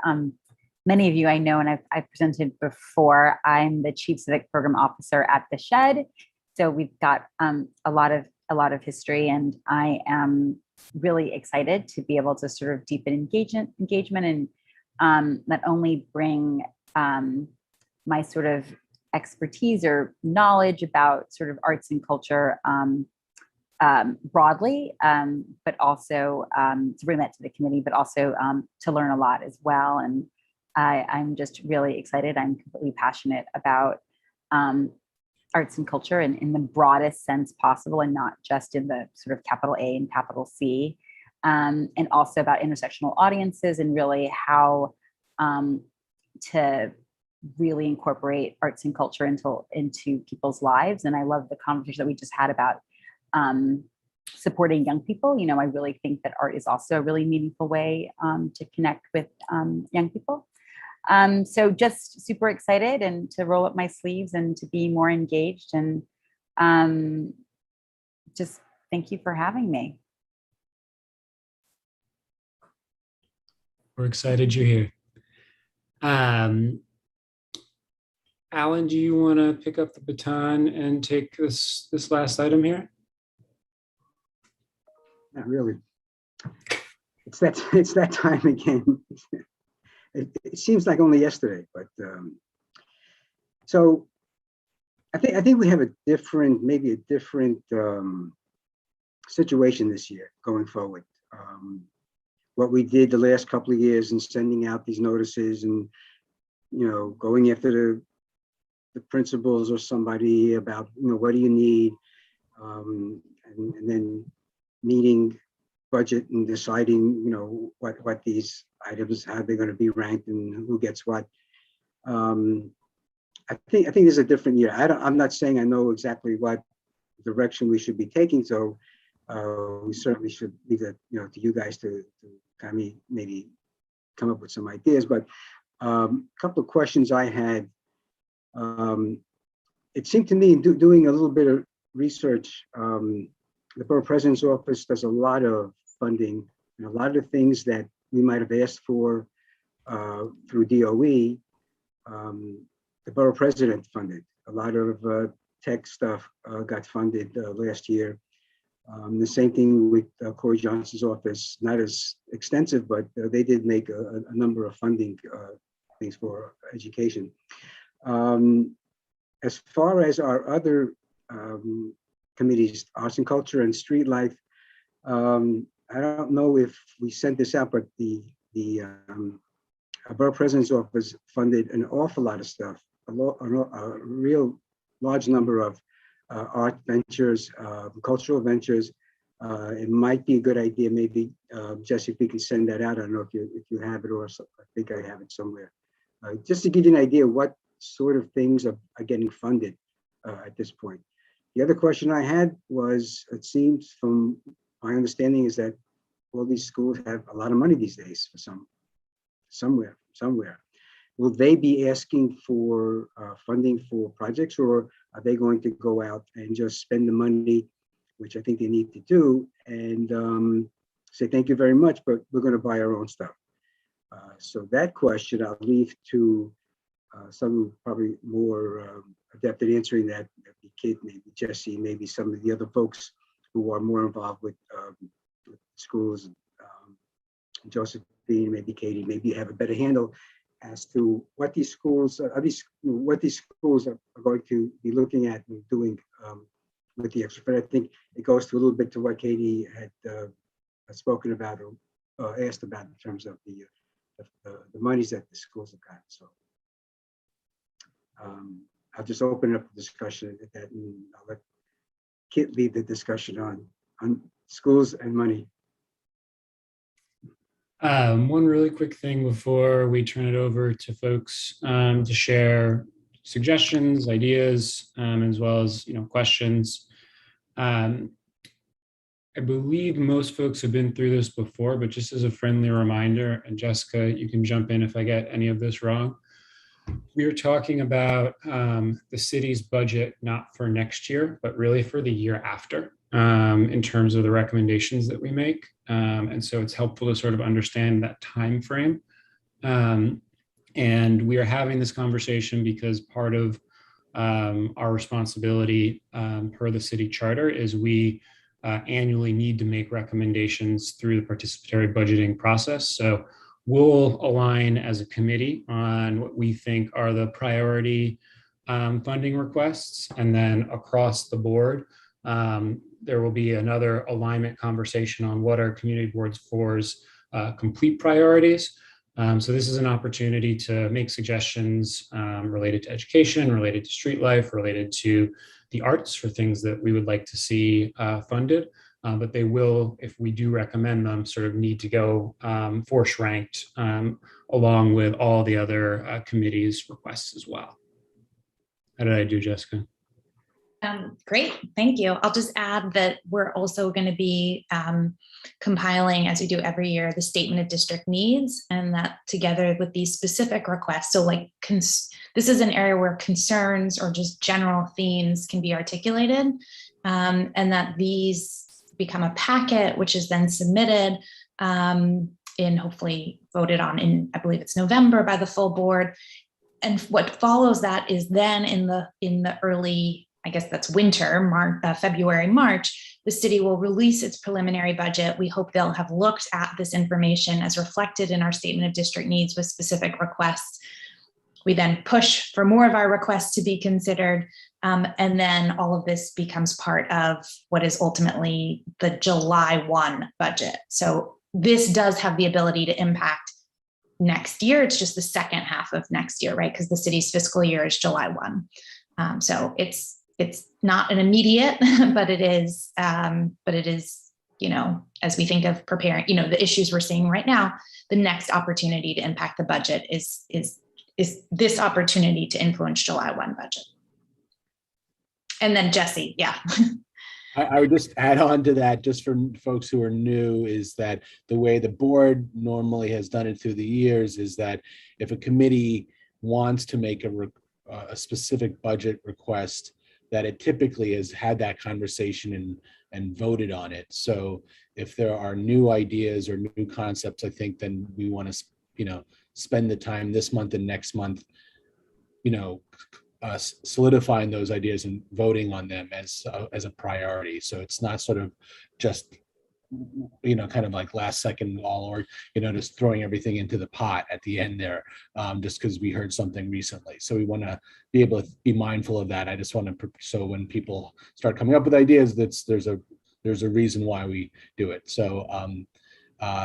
many of you I know, and I've presented before. I'm the Chief Civic Program Officer at the Shed. So we've got a lot of history, and I am really excited to be able to sort of deepen engagement and not only bring my sort of expertise or knowledge about sort of arts and culture broadly, but also to bring that to the committee, but also to learn a lot as well. And I'm just really excited. I'm completely passionate about arts and culture in the broadest sense possible, and not just in the sort of capital A and capital C, and also about intersectional audiences and really how to really incorporate arts and culture into people's lives. And I love the conversation that we just had about supporting young people. I really think that art is also a really meaningful way to connect with young people. So just super excited and to roll up my sleeves and to be more engaged, and just thank you for having me. We're excited you're here. Alan, do you want to pick up the baton and take this last item here? Not really. It's that time again. It seems like only yesterday, but so I think we have maybe a different situation this year going forward. What we did the last couple of years in sending out these notices and going after the principals or somebody about what do you need, and then meeting budget and deciding what these items, how they're going to be ranked and who gets what. I think this is a different year. I'm not saying I know exactly what direction we should be taking, so we certainly should leave that to you guys to kind of maybe come up with some ideas. But a couple of questions I had. It seemed to me, doing a little bit of research, the Borough President's Office does a lot of funding, and a lot of the things that we might have asked for through DOE, the Borough President funded. A lot of tech stuff got funded last year. The same thing with Corey Johnson's office, not as extensive, but they did make a number of funding things for education. As far as our other committees, Arts and Culture and Street Life, I don't know if we sent this out, but the Borough President's Office funded an awful lot of stuff, a real large number of art ventures, cultural ventures. It might be a good idea, maybe, Jesse, if we can send that out. I don't know if you have it, or I think I have it somewhere. Just to give you an idea what sort of things are getting funded at this point. The other question I had was, it seems from my understanding is that all these schools have a lot of money these days for somewhere. Will they be asking for funding for projects, or are they going to go out and just spend the money, which I think they need to do, and say thank you very much, but we're going to buy our own stuff? So that question I'll leave to some probably more adept at answering that. Maybe Kit, maybe Jesse, maybe some of the other folks who are more involved with schools. Josephine, maybe Katie, maybe you have a better handle as to what these schools are going to be looking at and doing with the extra. But I think it goes to a little bit to what Katie had spoken about or asked about in terms of the monies that the schools have got. So I'll just open up the discussion at that, and I'll let Kit lead the discussion on schools and money. One really quick thing before we turn it over to folks to share suggestions, ideas, as well as questions. I believe most folks have been through this before, but just as a friendly reminder, and Jessica, you can jump in if I get any of this wrong. We are talking about the city's budget, not for next year, but really for the year after, in terms of the recommendations that we make. And so it's helpful to sort of understand that time frame. And we are having this conversation because part of our responsibility per the city charter is we annually need to make recommendations through the participatory budgeting process. So we'll align as a committee on what we think are the priority funding requests. And then across the board, there will be another alignment conversation on what are Community Boards 4's complete priorities. So this is an opportunity to make suggestions related to education, related to street life, related to the arts for things that we would like to see funded. But they will, if we do recommend them, sort of need to go force ranked along with all the other committees' requests as well. How did I do, Jessica? Great, thank you. I'll just add that we're also going to be compiling, as we do every year, the statement of district needs, and that together with these specific requests. So like this is an area where concerns or just general themes can be articulated, and that these become a packet, which is then submitted in hopefully voted on in, I believe it's November by the full board. And what follows that is then in the early, I guess that's winter, February, March, the city will release its preliminary budget. We hope they'll have looked at this information as reflected in our statement of district needs with specific requests. We then push for more of our requests to be considered. And then all of this becomes part of what is ultimately the July 1 budget. So this does have the ability to impact next year. It's just the second half of next year, right? Because the city's fiscal year is July 1. So it's not an immediate, but it is, you know, as we think of preparing, you know, the issues we're seeing right now, the next opportunity to impact the budget is this opportunity to influence July 1 budget. And then Jesse, yeah. I would just add on to that, just for folks who are new, is that the way the board normally has done it through the years is that if a committee wants to make a specific budget request, that it typically has had that conversation and voted on it. So if there are new ideas or new concepts, I think then we want to, you know, spend the time this month and next month, you know, solidifying those ideas and voting on them as a priority. So it's not sort of just, you know, kind of like last second all, or, you know, just throwing everything into the pot at the end there, just because we heard something recently. So we want to be able to be mindful of that. I just want to, so when people start coming up with ideas, there's a reason why we do it. So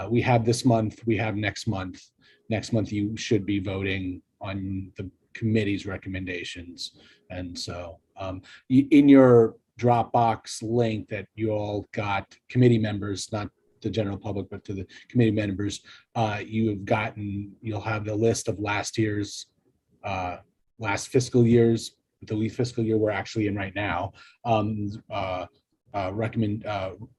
we have this month, we have next month. Next month, you should be voting on the committee's recommendations. And so in your Dropbox link that you all got, committee members, not the general public, but to the committee members, you'll have the list of last year's, last fiscal year's, the fiscal year we're actually in right now,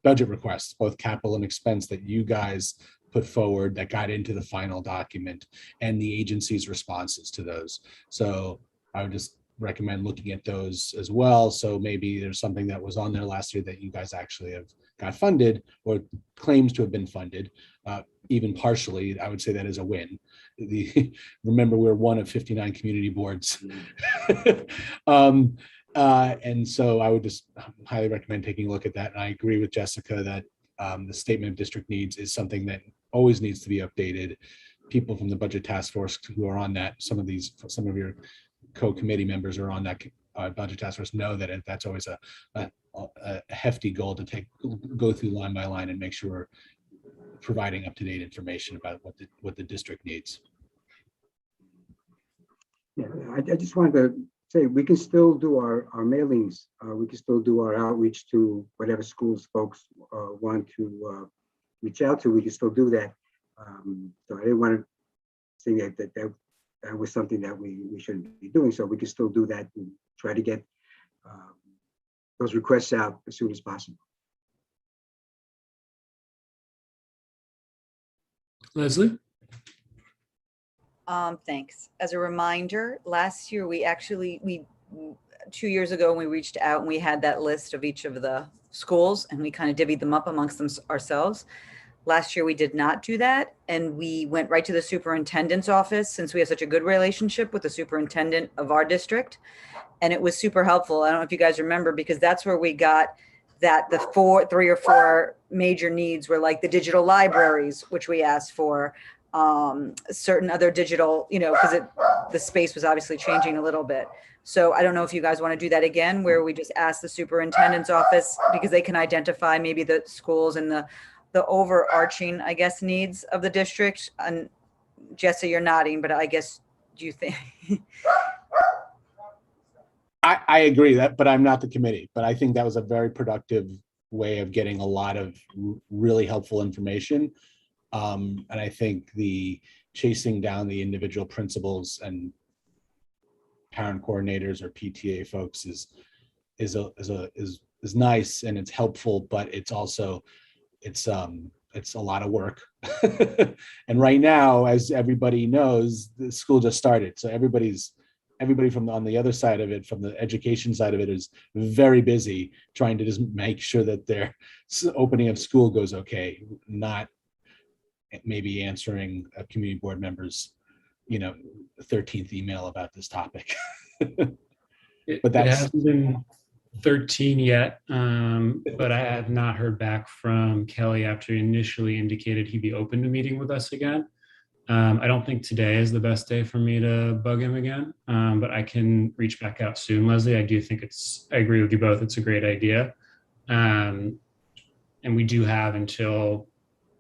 budget requests, both capital and expense, that you guys put forward that got into the final document, and the agency's responses to those. So I would just recommend looking at those as well. So maybe there's something that was on there last year that you guys actually have got funded or claims to have been funded, even partially. I would say that is a win. Remember, we're one of 59 community boards. And so I would just highly recommend taking a look at that. And I agree with Jessica that the statement of district needs is something that always needs to be updated. People from the budget task force who are on that, some of your co-committee members are on that budget task force, know that that's always a hefty goal to go through line by line and make sure we're providing up-to-date information about what the district needs. Yeah, I just wanted to say we can still do our mailings. We can still do our outreach to whatever schools folks want to reach out to. We can still do that. So I didn't want to say that was something that we shouldn't be doing. So we can still do that and try to get those requests out as soon as possible. Leslie? Thanks. As a reminder, last year we 2 years ago, we reached out and we had that list of each of the schools and we kind of divvied them up amongst them ourselves. Last year we did not do that, and we went right to the superintendent's office since we have such a good relationship with the superintendent of our district. And it was super helpful. I don't know if you guys remember, because that's where we got that the 3 or 4 major needs were like the digital libraries, which we asked for, certain other digital, because the space was obviously changing a little bit. So I don't know if you guys want to do that again, where we just ask the superintendent's office, because they can identify maybe the schools and the overarching, I guess, needs of the district. And Jesse, you're nodding, but I guess, do you think? I agree that, but I'm not the committee, but I think that was a very productive way of getting a lot of really helpful information. And I think the chasing down the individual principals and parent coordinators or PTA folks is is nice and it's helpful, but it's also it's a lot of work. And right now, as everybody knows, the school just started, so everybody from on the other side of it, from the education side of it, is very busy trying to just make sure that their opening of school goes okay, not maybe answering a community board member's 13th email about this topic. But that hasn't been 13 yet, but I have not heard back from Kelly after he initially indicated he'd be open to meeting with us again. I don't think today is the best day for me to bug him again, but I can reach back out soon, Leslie. I do think I agree with you both. It's a great idea. And we do have until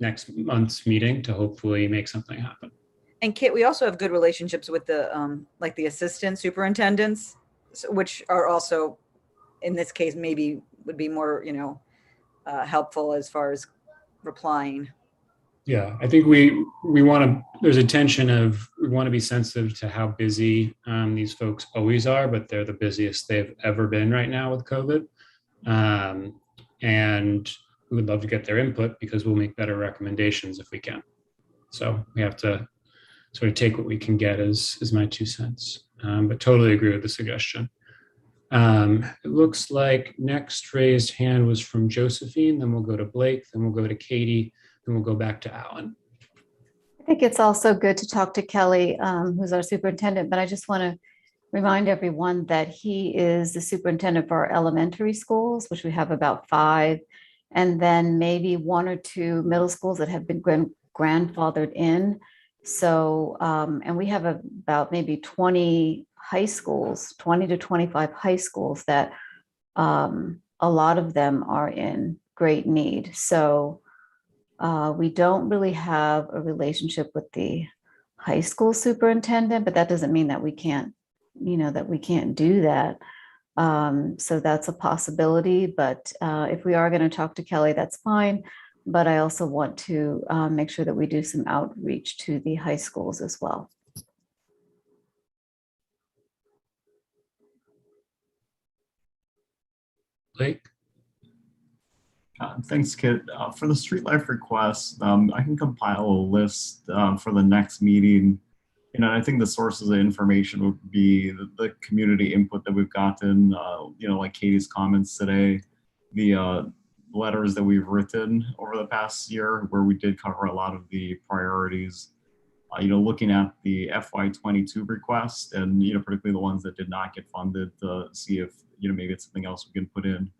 next month's meeting to hopefully make something happen. And Kit, we also have good relationships with the like the assistant superintendents, which are also, in this case, maybe would be more, helpful as far as replying. Yeah, I think we want to, there's a tension of, we want to be sensitive to how busy these folks always are, but they're the busiest they've ever been right now with COVID. And we would love to get their input because we'll make better recommendations if we can. So we have to sort of take what we can get is my 2 cents, but totally agree with the suggestion. It looks like next raised hand was from Josephine, then we'll go to Blake, then we'll go to Katie, then we'll go back to Alan. I think it's also good to talk to Kelly, who's our superintendent, but I just want to remind everyone that he is the superintendent for our elementary schools, which we have about 5, and then maybe 1 or 2 middle schools that have been grandfathered in. So, and we have about maybe 20 high schools, 20 to 25 high schools that a lot of them are in great need. So we don't really have a relationship with the high school superintendent, but that doesn't mean that we can't, that we can't do that. So that's a possibility, but if we are going to talk to Kelly, that's fine. But I also want to make sure that we do some outreach to the high schools as well. Blake? Thanks, Kit. For the Street Life request, I can compile a list for the next meeting. I think the sources of information would be the community input that we've gotten, like Katie's comments today, the letters that we've written over the past year, where we did cover a lot of the priorities, looking at the FY22 request and, particularly the ones that did not get funded to see if, maybe it's something else we can put in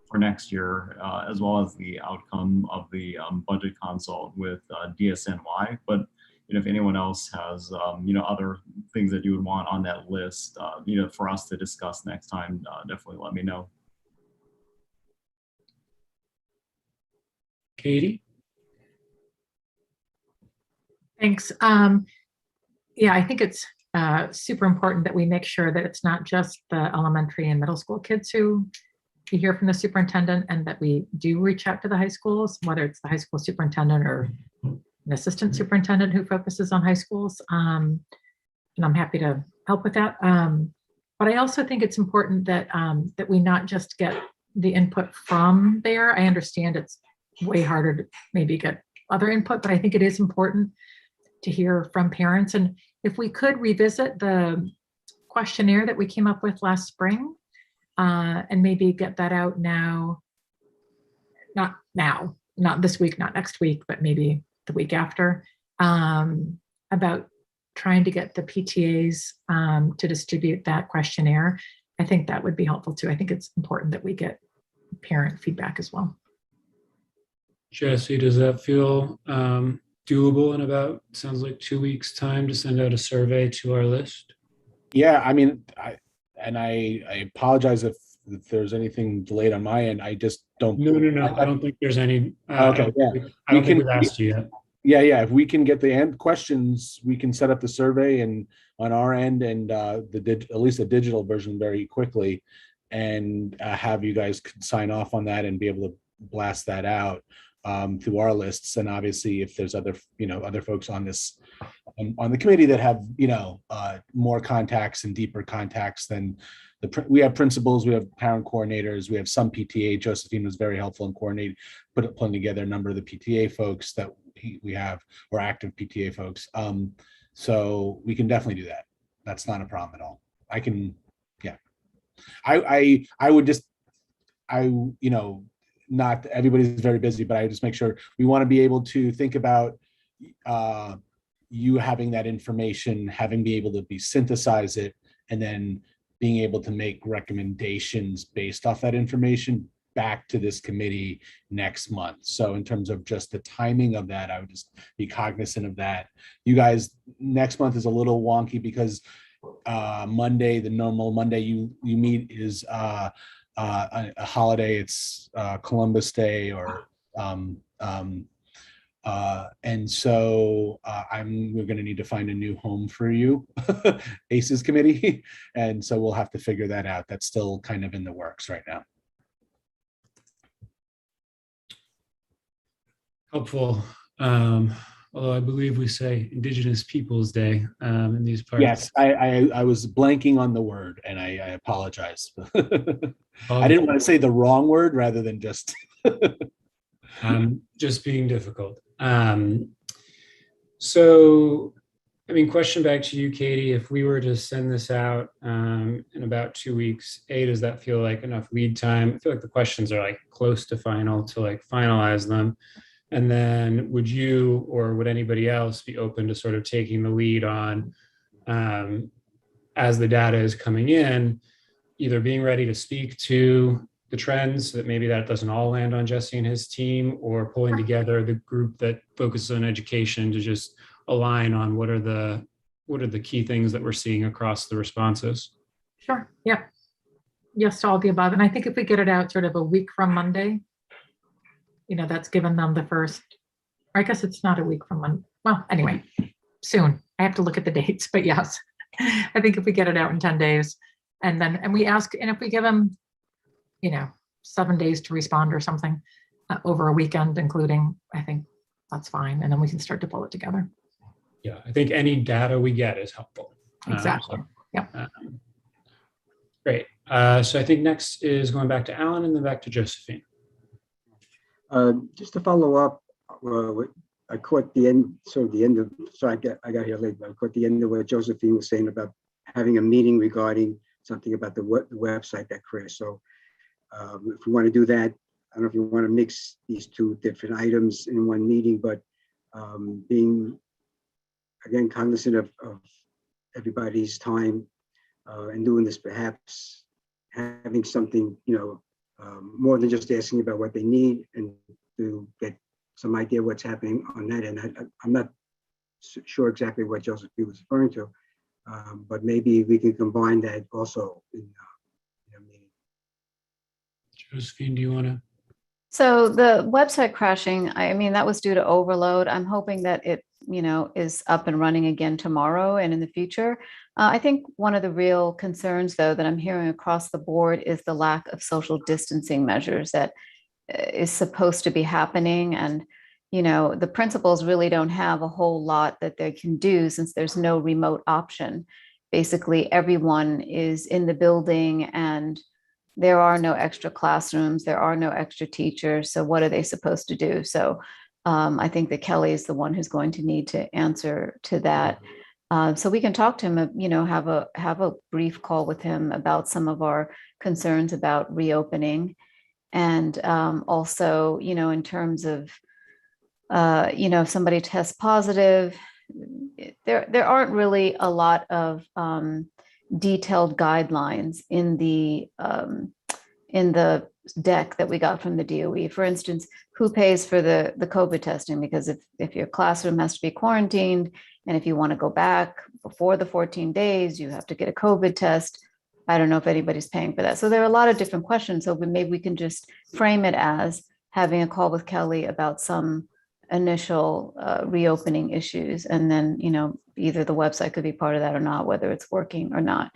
for next year, as well as the outcome of the budget consult with DSNY. But, if anyone else has, other things that you would want on that list, for us to discuss next time, definitely let me know. Katie? Thanks. Yeah, I think it's super important that we make sure that it's not just the elementary and middle school kids who you hear from the superintendent, and that we do reach out to the high schools, whether it's the high school superintendent or an assistant superintendent who focuses on high schools. And I'm happy to help with that. But I also think it's important that that we not just get the input from there. I understand it's way harder to maybe get other input, but I think it is important to hear from parents. And if we could revisit the questionnaire that we came up with last spring, and maybe get that out now, not this week, not next week, but maybe the week after, about trying to get the PTAs to distribute that questionnaire. I think that would be helpful too. I think it's important that we get parent feedback as well. Jesse, does that feel doable in about, sounds like 2 weeks time to send out a survey to our list? Yeah, I mean, I apologize if there's anything delayed on my end. I just don't. No. I don't think there's any. Okay, yeah. I don't think we've asked you yet. Yeah. If we can get the end questions, we can set up the survey and on our end and at least the digital version very quickly, and have you guys sign off on that and be able to blast that out through our lists. And obviously, if there's other folks on this on the committee that have more contacts and deeper contacts than we have principals, we have parent coordinators, we have some PTA. Josephine was very helpful in coordinating, putting together a number of the PTA folks that we have, or active PTA folks. So we can definitely do that. That's not a problem at all. I can, yeah. I would just, not everybody's very busy, but I just make sure we want to be able to think about you having that information, be able to synthesize it, and then being able to make recommendations based off that information back to this committee next month. So in terms of just the timing of that, I would just be cognizant of that. You guys, next month is a little wonky because Monday, the normal Monday you meet is a holiday. It's Columbus Day, or and so we're going to need to find a new home for you, ACES committee, and so we'll have to figure that out. That's still kind of in the works right now. Helpful. Although I believe we say Indigenous Peoples Day in these parts. Yes, I was blanking on the word, and I apologize. I didn't want to say the wrong word rather than just just being difficult. So, I mean, question back to you, Katie. If we were to send this out in about 2 weeks, does that feel like enough lead time? I feel like the questions are like close to final to like finalize them. And then would you or would anybody else be open to sort of taking the lead on, as the data is coming in, either being ready to speak to the trends, so that maybe that doesn't all land on Jesse and his team, or pulling together the group that focuses on education to just align on what are the key things that we're seeing across the responses? Sure. Yeah. Yes to all the above. And I think if we get it out sort of a week from Monday, that's given them the first, or I guess it's not a week from Monday. Well, anyway, soon. I have to look at the dates, but yes, I think if we get it out in 10 days and we ask, and if we give them, 7 days to respond or something over a weekend, including, I think that's fine. And then we can start to pull it together. Yeah, I think any data we get is helpful. Exactly. Yeah. Great. So I think next is going back to Alan and then back to Josephine. Just to follow up, I caught the end, sorry, I got here late, but I caught the end of what Josephine was saying about having a meeting regarding something about the website that Chris. So if we want to do that, I don't know if you want to mix these two different items in one meeting, but being, again, cognizant of everybody's time and doing this, perhaps having something, more than just asking about what they need, and to get some idea what's happening on that end. I'm not sure exactly what Josephine was referring to, but maybe we can combine that also in a meeting. Josephine, do you want to? So the website crashing, I mean, that was due to overload. I'm hoping that it, is up and running again tomorrow and in the future. I think one of the real concerns, though, that I'm hearing across the board is the lack of social distancing measures that is supposed to be happening. And, the principals really don't have a whole lot that they can do since there's no remote option. Basically, everyone is in the building and there are no extra classrooms, there are no extra teachers. So what are they supposed to do? So I think that Kelly is the one who's going to need to answer to that. So we can talk to him, have a brief call with him about some of our concerns about reopening. And also, in terms of, if somebody tests positive, there aren't really a lot of detailed guidelines in the deck that we got from the DOE. For instance, who pays for the COVID testing? Because if your classroom has to be quarantined, and if you want to go back before the 14 days, you have to get a COVID test. I don't know if anybody's paying for that. So there are a lot of different questions. So maybe we can just frame it as having a call with Kelly about some initial reopening issues. And then, either the website could be part of that or not, whether it's working or not.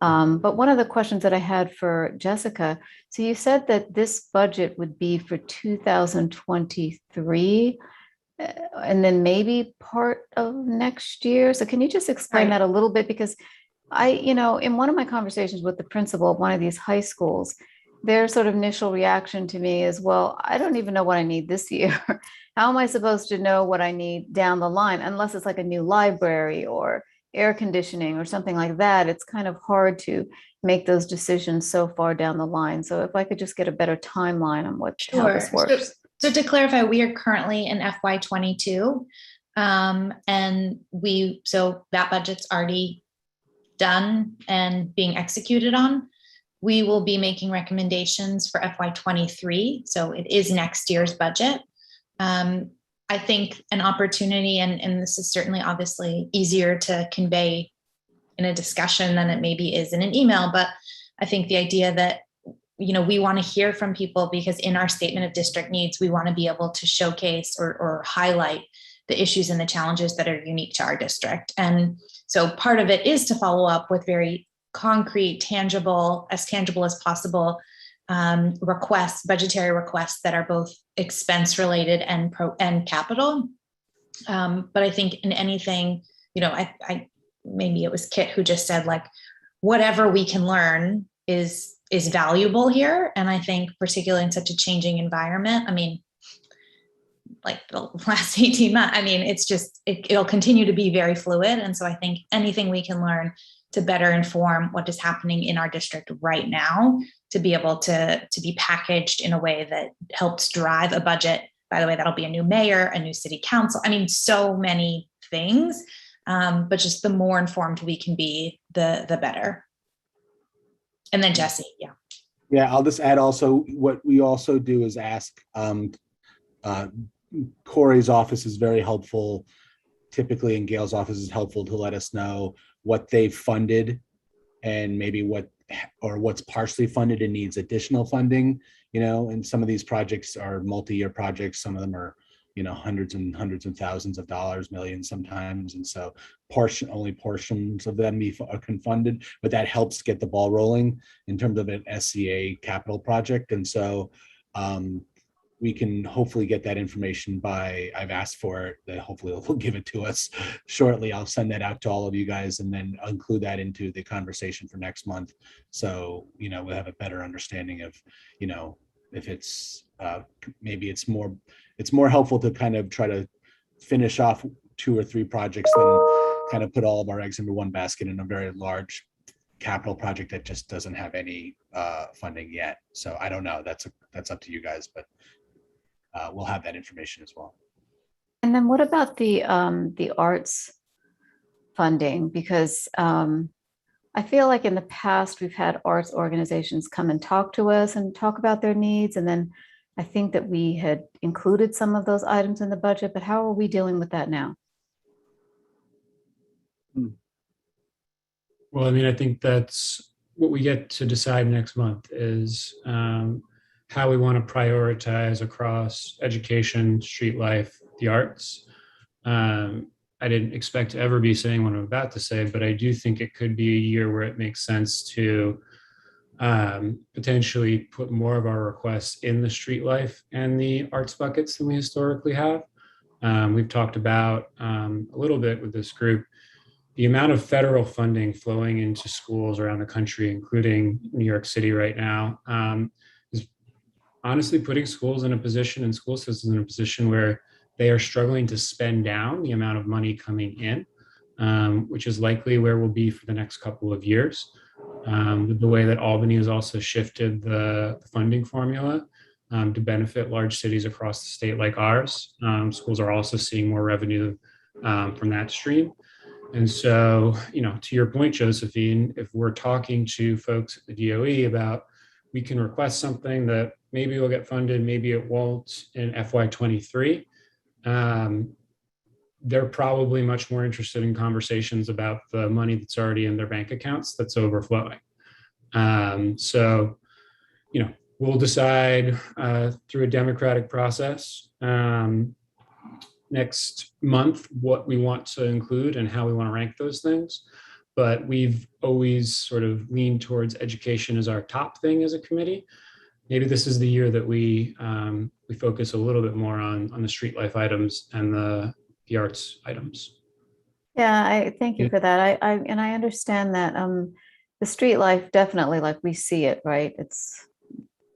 But one of the questions that I had for Jessica, so you said that this budget would be for 2023 and then maybe part of next year. So can you just explain that a little bit? Because In one of my conversations with the principal of one of these high schools, their sort of initial reaction to me is, well, I don't even know what I need this year. How am I supposed to know what I need down the line unless it's like a new library or air conditioning or something like that? It's kind of hard to make those decisions so far down the line. So if I could just get a better timeline on how this works. So to clarify, we are currently in FY22. And so that budget's already done and being executed on. We will be making recommendations for FY23. So it is next year's budget. I think an opportunity, and this is certainly obviously easier to convey in a discussion than it maybe is in an email, but I think the idea that, we want to hear from people, because in our statement of district needs, we want to be able to showcase or highlight the issues and the challenges that are unique to our district. And so part of it is to follow up with very concrete, tangible as possible requests, budgetary requests that are both expense related and capital. But I think in anything, I maybe it was Kit who just said, like, whatever we can learn is valuable here. And I think particularly in such a changing environment, like the last 18 months, it's just, it'll continue to be very fluid. And so I think anything we can learn to better inform what is happening in our district right now, to be able to be packaged in a way that helps drive a budget. By the way, that'll be a new mayor, a new city council. So many things, but just the more informed we can be, the better. And then Jesse, yeah. Yeah, I'll just add also, what we also do is ask, Corey's office is very helpful typically, and Gail's office is helpful to let us know what they've funded and maybe what's partially funded and needs additional funding, and some of these projects are multi-year projects. Some of them are, hundreds and hundreds of thousands of dollars, millions sometimes. And so only portions of them are funded, but that helps get the ball rolling in terms of an SCA capital project. And so we can hopefully get that information I've asked for it, they hopefully will give it to us shortly. I'll send that out to all of you guys and then include that into the conversation for next month. So, we'll have a better understanding of, if it's maybe it's more helpful to kind of try to finish off 2 or 3 projects than kind of put all of our eggs into one basket in a very large capital project that just doesn't have any funding yet. So I don't know, that's up to you guys, but we'll have that information as well. And then what about the arts funding? Because I feel like in the past we've had arts organizations come and talk to us and talk about their needs. And then I think that we had included some of those items in the budget, but how are we dealing with that now? Well, I think that's what we get to decide next month is how we want to prioritize across education, street life, the arts. I didn't expect to ever be saying what I'm about to say, but I do think it could be a year where it makes sense to potentially put more of our requests in the street life and the arts buckets than we historically have. We've talked about a little bit with this group, the amount of federal funding flowing into schools around the country, including New York City right now, is honestly putting schools in a position and school systems in a position where they are struggling to spend down the amount of money coming in, which is likely where we'll be for the next couple of years. With the way that Albany has also shifted the funding formula to benefit large cities across the state like ours, schools are also seeing more revenue from that stream. And so, to your point, Josephine, if we're talking to folks at the DOE about, we can request something that maybe will get funded, maybe it won't in FY23, they're probably much more interested in conversations about the money that's already in their bank accounts that's overflowing. So, we'll decide through a democratic process next month what we want to include and how we want to rank those things. But we've always sort of leaned towards education as our top thing as a committee. Maybe this is the year that we focus a little bit more on the street life items and the arts items. Yeah, I thank you Yeah. for that. I understand that the street life definitely, like, we see it, right? It's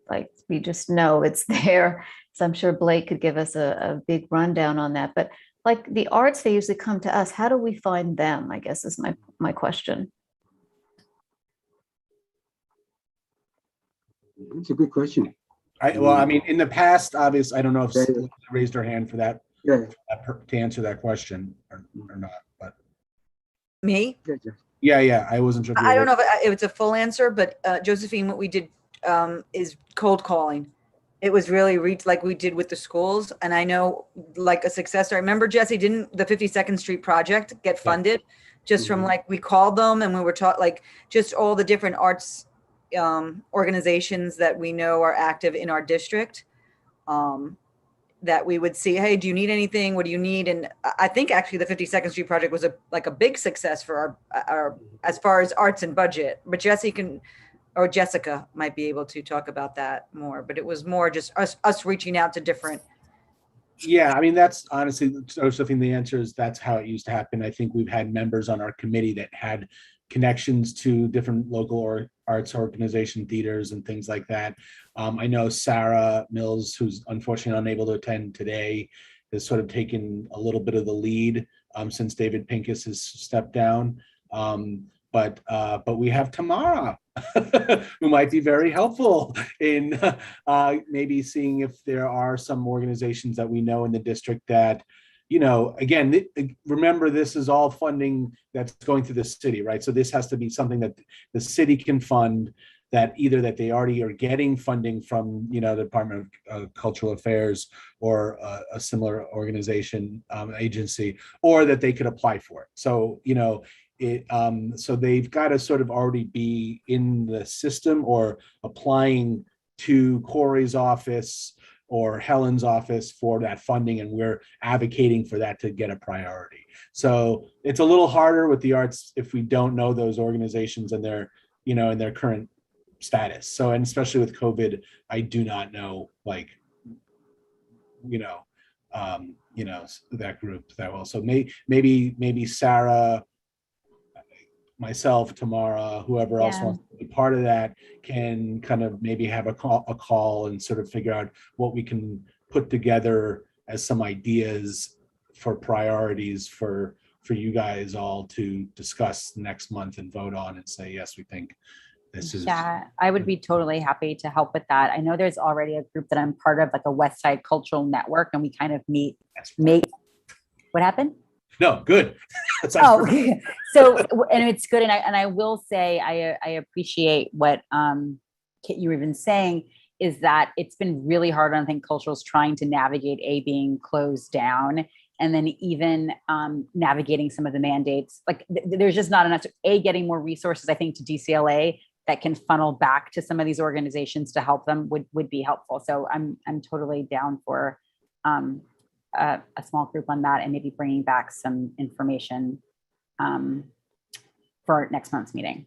like we just know it's there. So I'm sure Blake could give us a big rundown on that. But like the arts, they usually come to us. How do we find them? I guess is my question. It's a good question. Well, I mean, in the past, obviously, I don't know if Yeah. Celia raised her hand for that, Yeah. to answer that question or not, but Me? yeah, I wasn't sure if you I were don't know if it's a full answer, but Josephine, what we did is cold calling. It was really like we did with the schools. And I know like a success. I remember, Jesse, didn't the 52nd Street project get funded just from like, we called them and we were taught like just all the different arts organizations that we know are active in our district. That we would see, hey, do you need anything? What do you need? And I think actually the 52nd Street project was a big success for our as far as arts and budget. But Jessica might be able to talk about that more. But it was more just us reaching out to different. Yeah, I mean, that's honestly, Josephine, the answer is that's how it used to happen. I think we've had members on our committee that had connections to different local or arts organization, theaters and things like that. I know Sarah Mills, who's unfortunately unable to attend today, has sort of taken a little bit of the lead since David Pincus has stepped down. But we have Tamara, who might be very helpful in maybe seeing if there are some organizations that we know in the district that, you know, again, remember, this is all funding that's going through the city, right? So this has to be something that the city can fund, that either that they already are getting funding from, you know, the Department of Cultural Affairs or a similar organization, agency, or that they could apply for it. So, you know, so they've got to sort of already be in the system or applying to Corey's office or Helen's office for that funding, and we're advocating for that to get a priority. So it's a little harder with the arts if we don't know those organizations and their, you know, in their current status. So, and especially with COVID, I do not know, like, you know, that group that well. So maybe Sarah, myself, Tamara, whoever else wants to be part of that, can kind of maybe have a call and sort of figure out what we can put together as some ideas for priorities for you guys all to discuss next month and vote on and say, yes, we think this is. Yeah, I would be totally happy to help with that. I know there's already a group that I'm part of, like a West Side Cultural Network, and we kind of meet. What happened? No, good. So, and it's good. And I will say, I appreciate what Kit, you were even saying, is that it's been really hard on, I think, culturals trying to navigate being closed down, and then even navigating some of the mandates. Like there's just not enough getting more resources, I think, to DCLA that can funnel back to some of these organizations to help them would be helpful. So I'm totally down for a small group on that, and maybe bringing back some information for next month's meeting.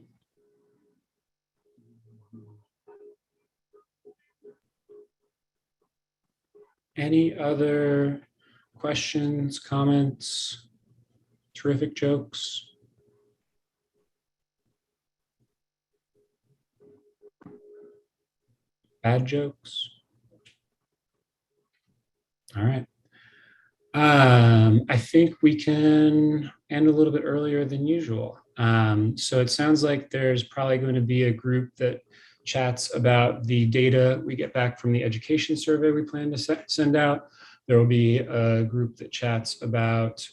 Any other questions, comments, terrific jokes? Bad jokes? All right. I think we can end a little bit earlier than usual. So it sounds like there's probably going to be a group that chats about the data we get back from the education survey we plan to send out. There will be a group that chats about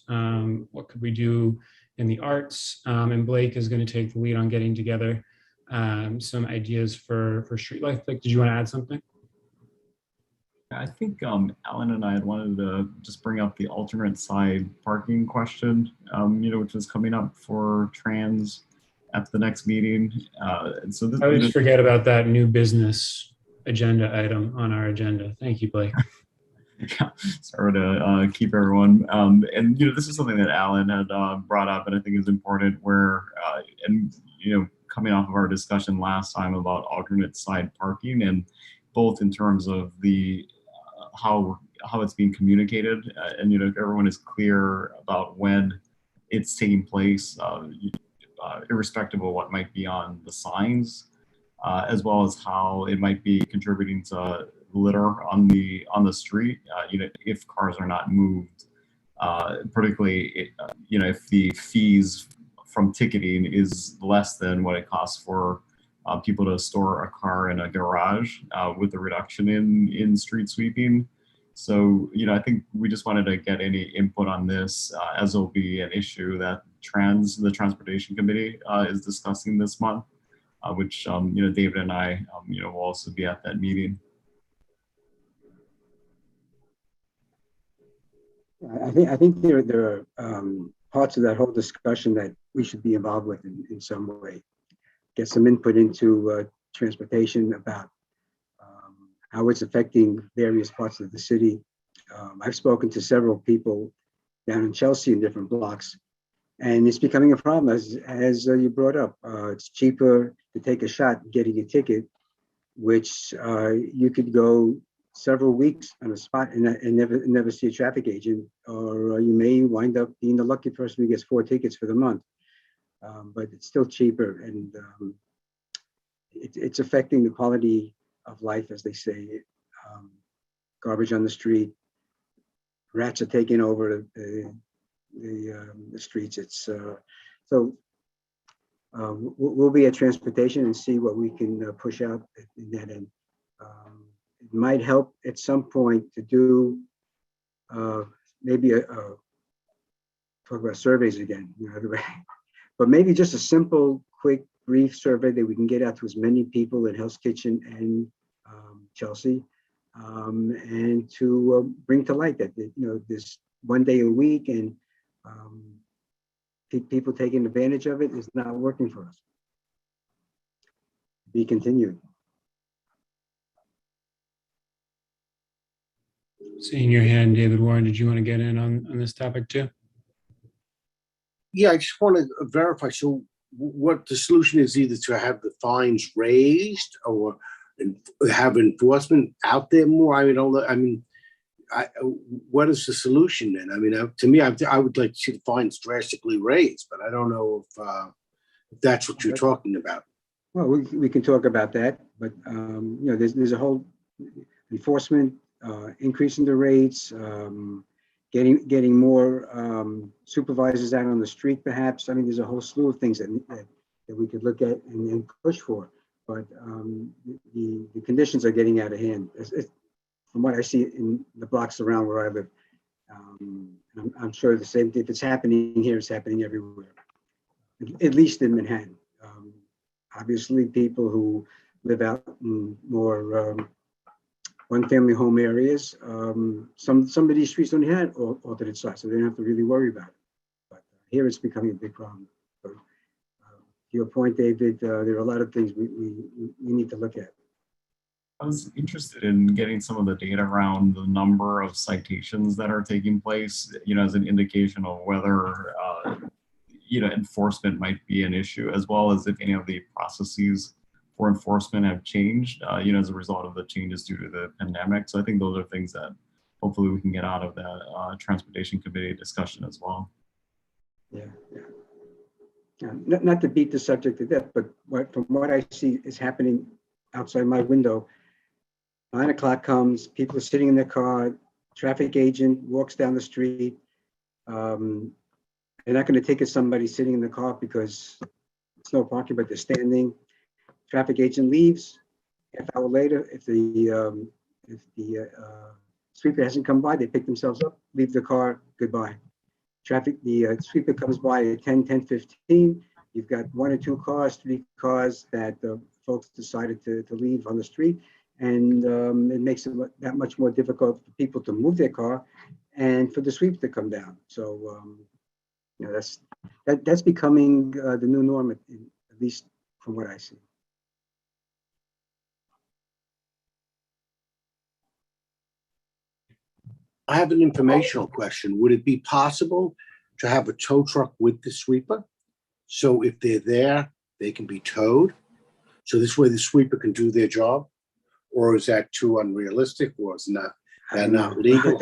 what could we do in the arts, and Blake is going to take the lead on getting together some ideas for street life. Blake, did you want to add something? I think Alan and I had wanted to just bring up the alternate side parking question, which is coming up for trans at the next meeting. And so I always forget about that new business agenda item on our agenda. Thank you, Blake. Yeah, sorry to keep everyone. And this is something that Alan had brought up, and I think is important. Where coming off of our discussion last time about alternate side parking, and both in terms of the how it's being communicated, and if everyone is clear about when it's taking place, irrespective of what might be on the signs, as well as how it might be contributing to litter on the street. If cars are not moved, particularly if the fees from ticketing is less than what it costs for people to store a car in a garage, with the reduction in street sweeping. So, I think we just wanted to get any input on this, as it'll be an issue that the Transportation Committee is discussing this month, which, David and I, will also be at that meeting. I think there are parts of that whole discussion that we should be involved with in some way. Get some input into transportation about how it's affecting various parts of the city. I've spoken to several people down in Chelsea in different blocks, and it's becoming a problem, as you brought up. It's cheaper to take a shot getting a ticket, which you could go several weeks on a spot and never see a traffic agent, or you may wind up being the lucky person who gets 4 tickets for the month. But it's still cheaper, and it's affecting the quality of life, as they say. Garbage on the street, rats are taking over the streets. It's so we'll be at transportation and see what we can push out in that end. It might help at some point to do maybe talk about surveys again, but maybe just a simple, quick, brief survey that we can get out to as many people in Hell's Kitchen and Chelsea, and to bring to light that this one day a week and people taking advantage of it is not working for us. Be continued. Seeing your hand, David Warren, did you want to get in on this topic too? Yeah, I just want to verify. So what the solution is, either to have the fines raised or have enforcement out there more? What is the solution then? To me, I would like to see the fines drastically raised, but I don't know if that's what you're talking about. Well, we can talk about that, but there's a whole enforcement, increasing the rates, getting more supervisors out on the street, perhaps. There's a whole slew of things that we could look at and push for. But the conditions are getting out of hand. From what I see in the blocks around where I live, I'm sure the same thing. If it's happening here, it's happening everywhere, at least in Manhattan. Obviously, people who live out in more one-family home areas, some of these streets don't have alternate sites, so they don't have to really worry about it. But here it's becoming a big problem. So, to your point, David, there are a lot of things we need to look at. I was interested in getting some of the data around the number of citations that are taking place, as an indication of whether, enforcement might be an issue, as well as if any of the processes for enforcement have changed, as a result of the changes due to the pandemic. So I think those are things that hopefully we can get out of that Transportation Committee discussion as well. Yeah. Not to beat the subject to death, but from what I see is happening outside my window, 9 o'clock comes, people are sitting in their car, traffic agent walks down the street. They're not going to ticket somebody sitting in the car because it's no parking, but they're standing. Traffic agent leaves. Half hour later, if the sweeper hasn't come by, they pick themselves up, leave the car, goodbye. The sweeper comes by at 10:15. You've got 1 or 2 cars, 3 cars that folks decided to leave on the street. And it makes it that much more difficult for people to move their car and for the sweep to come down. So, that's becoming the new norm, at least from what I see. I have an informational question. Would it be possible to have a tow truck with the sweeper? So if they're there, they can be towed? So this way the sweeper can do their job? Or is that too unrealistic, or is not legal?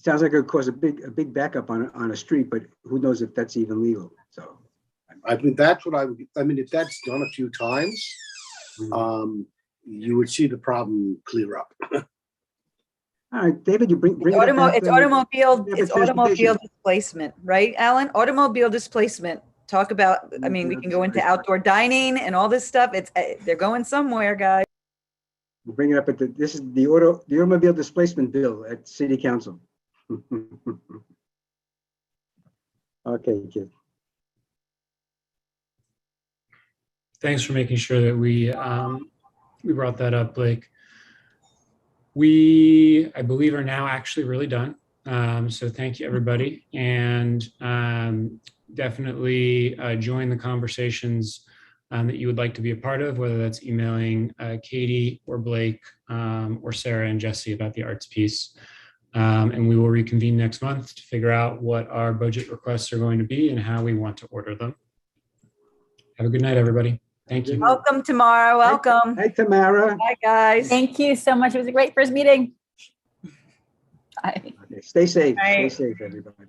sounds like it would cause a big backup on a street, but who knows if that's even legal, so. I mean, that's what I mean, if that's done a few times, you would see the problem clear up. All right, David, you bring it up It's automobile displacement, right, Alan? Automobile displacement. Talk about, I mean, we can go into outdoor dining and all this stuff. They're going somewhere, guys. We'll bring it up this is the automobile displacement bill at City Council. Okay, kid. Thanks for making sure that we brought that up, Blake. We, I believe, are now actually really done. So thank you, everybody. And definitely join the conversations that you would like to be a part of, whether that's emailing Katie or Blake or Sarah and Jesse about the arts piece. And we will reconvene next month to figure out what our budget requests are going to be and how we want to order them. Have a good night, everybody. Thank you. Welcome, Tamara. Welcome. Hi, Tamara. Hi, guys. Thank you so much. It was a great first meeting. Bye. Okay, stay safe. Stay safe, everybody.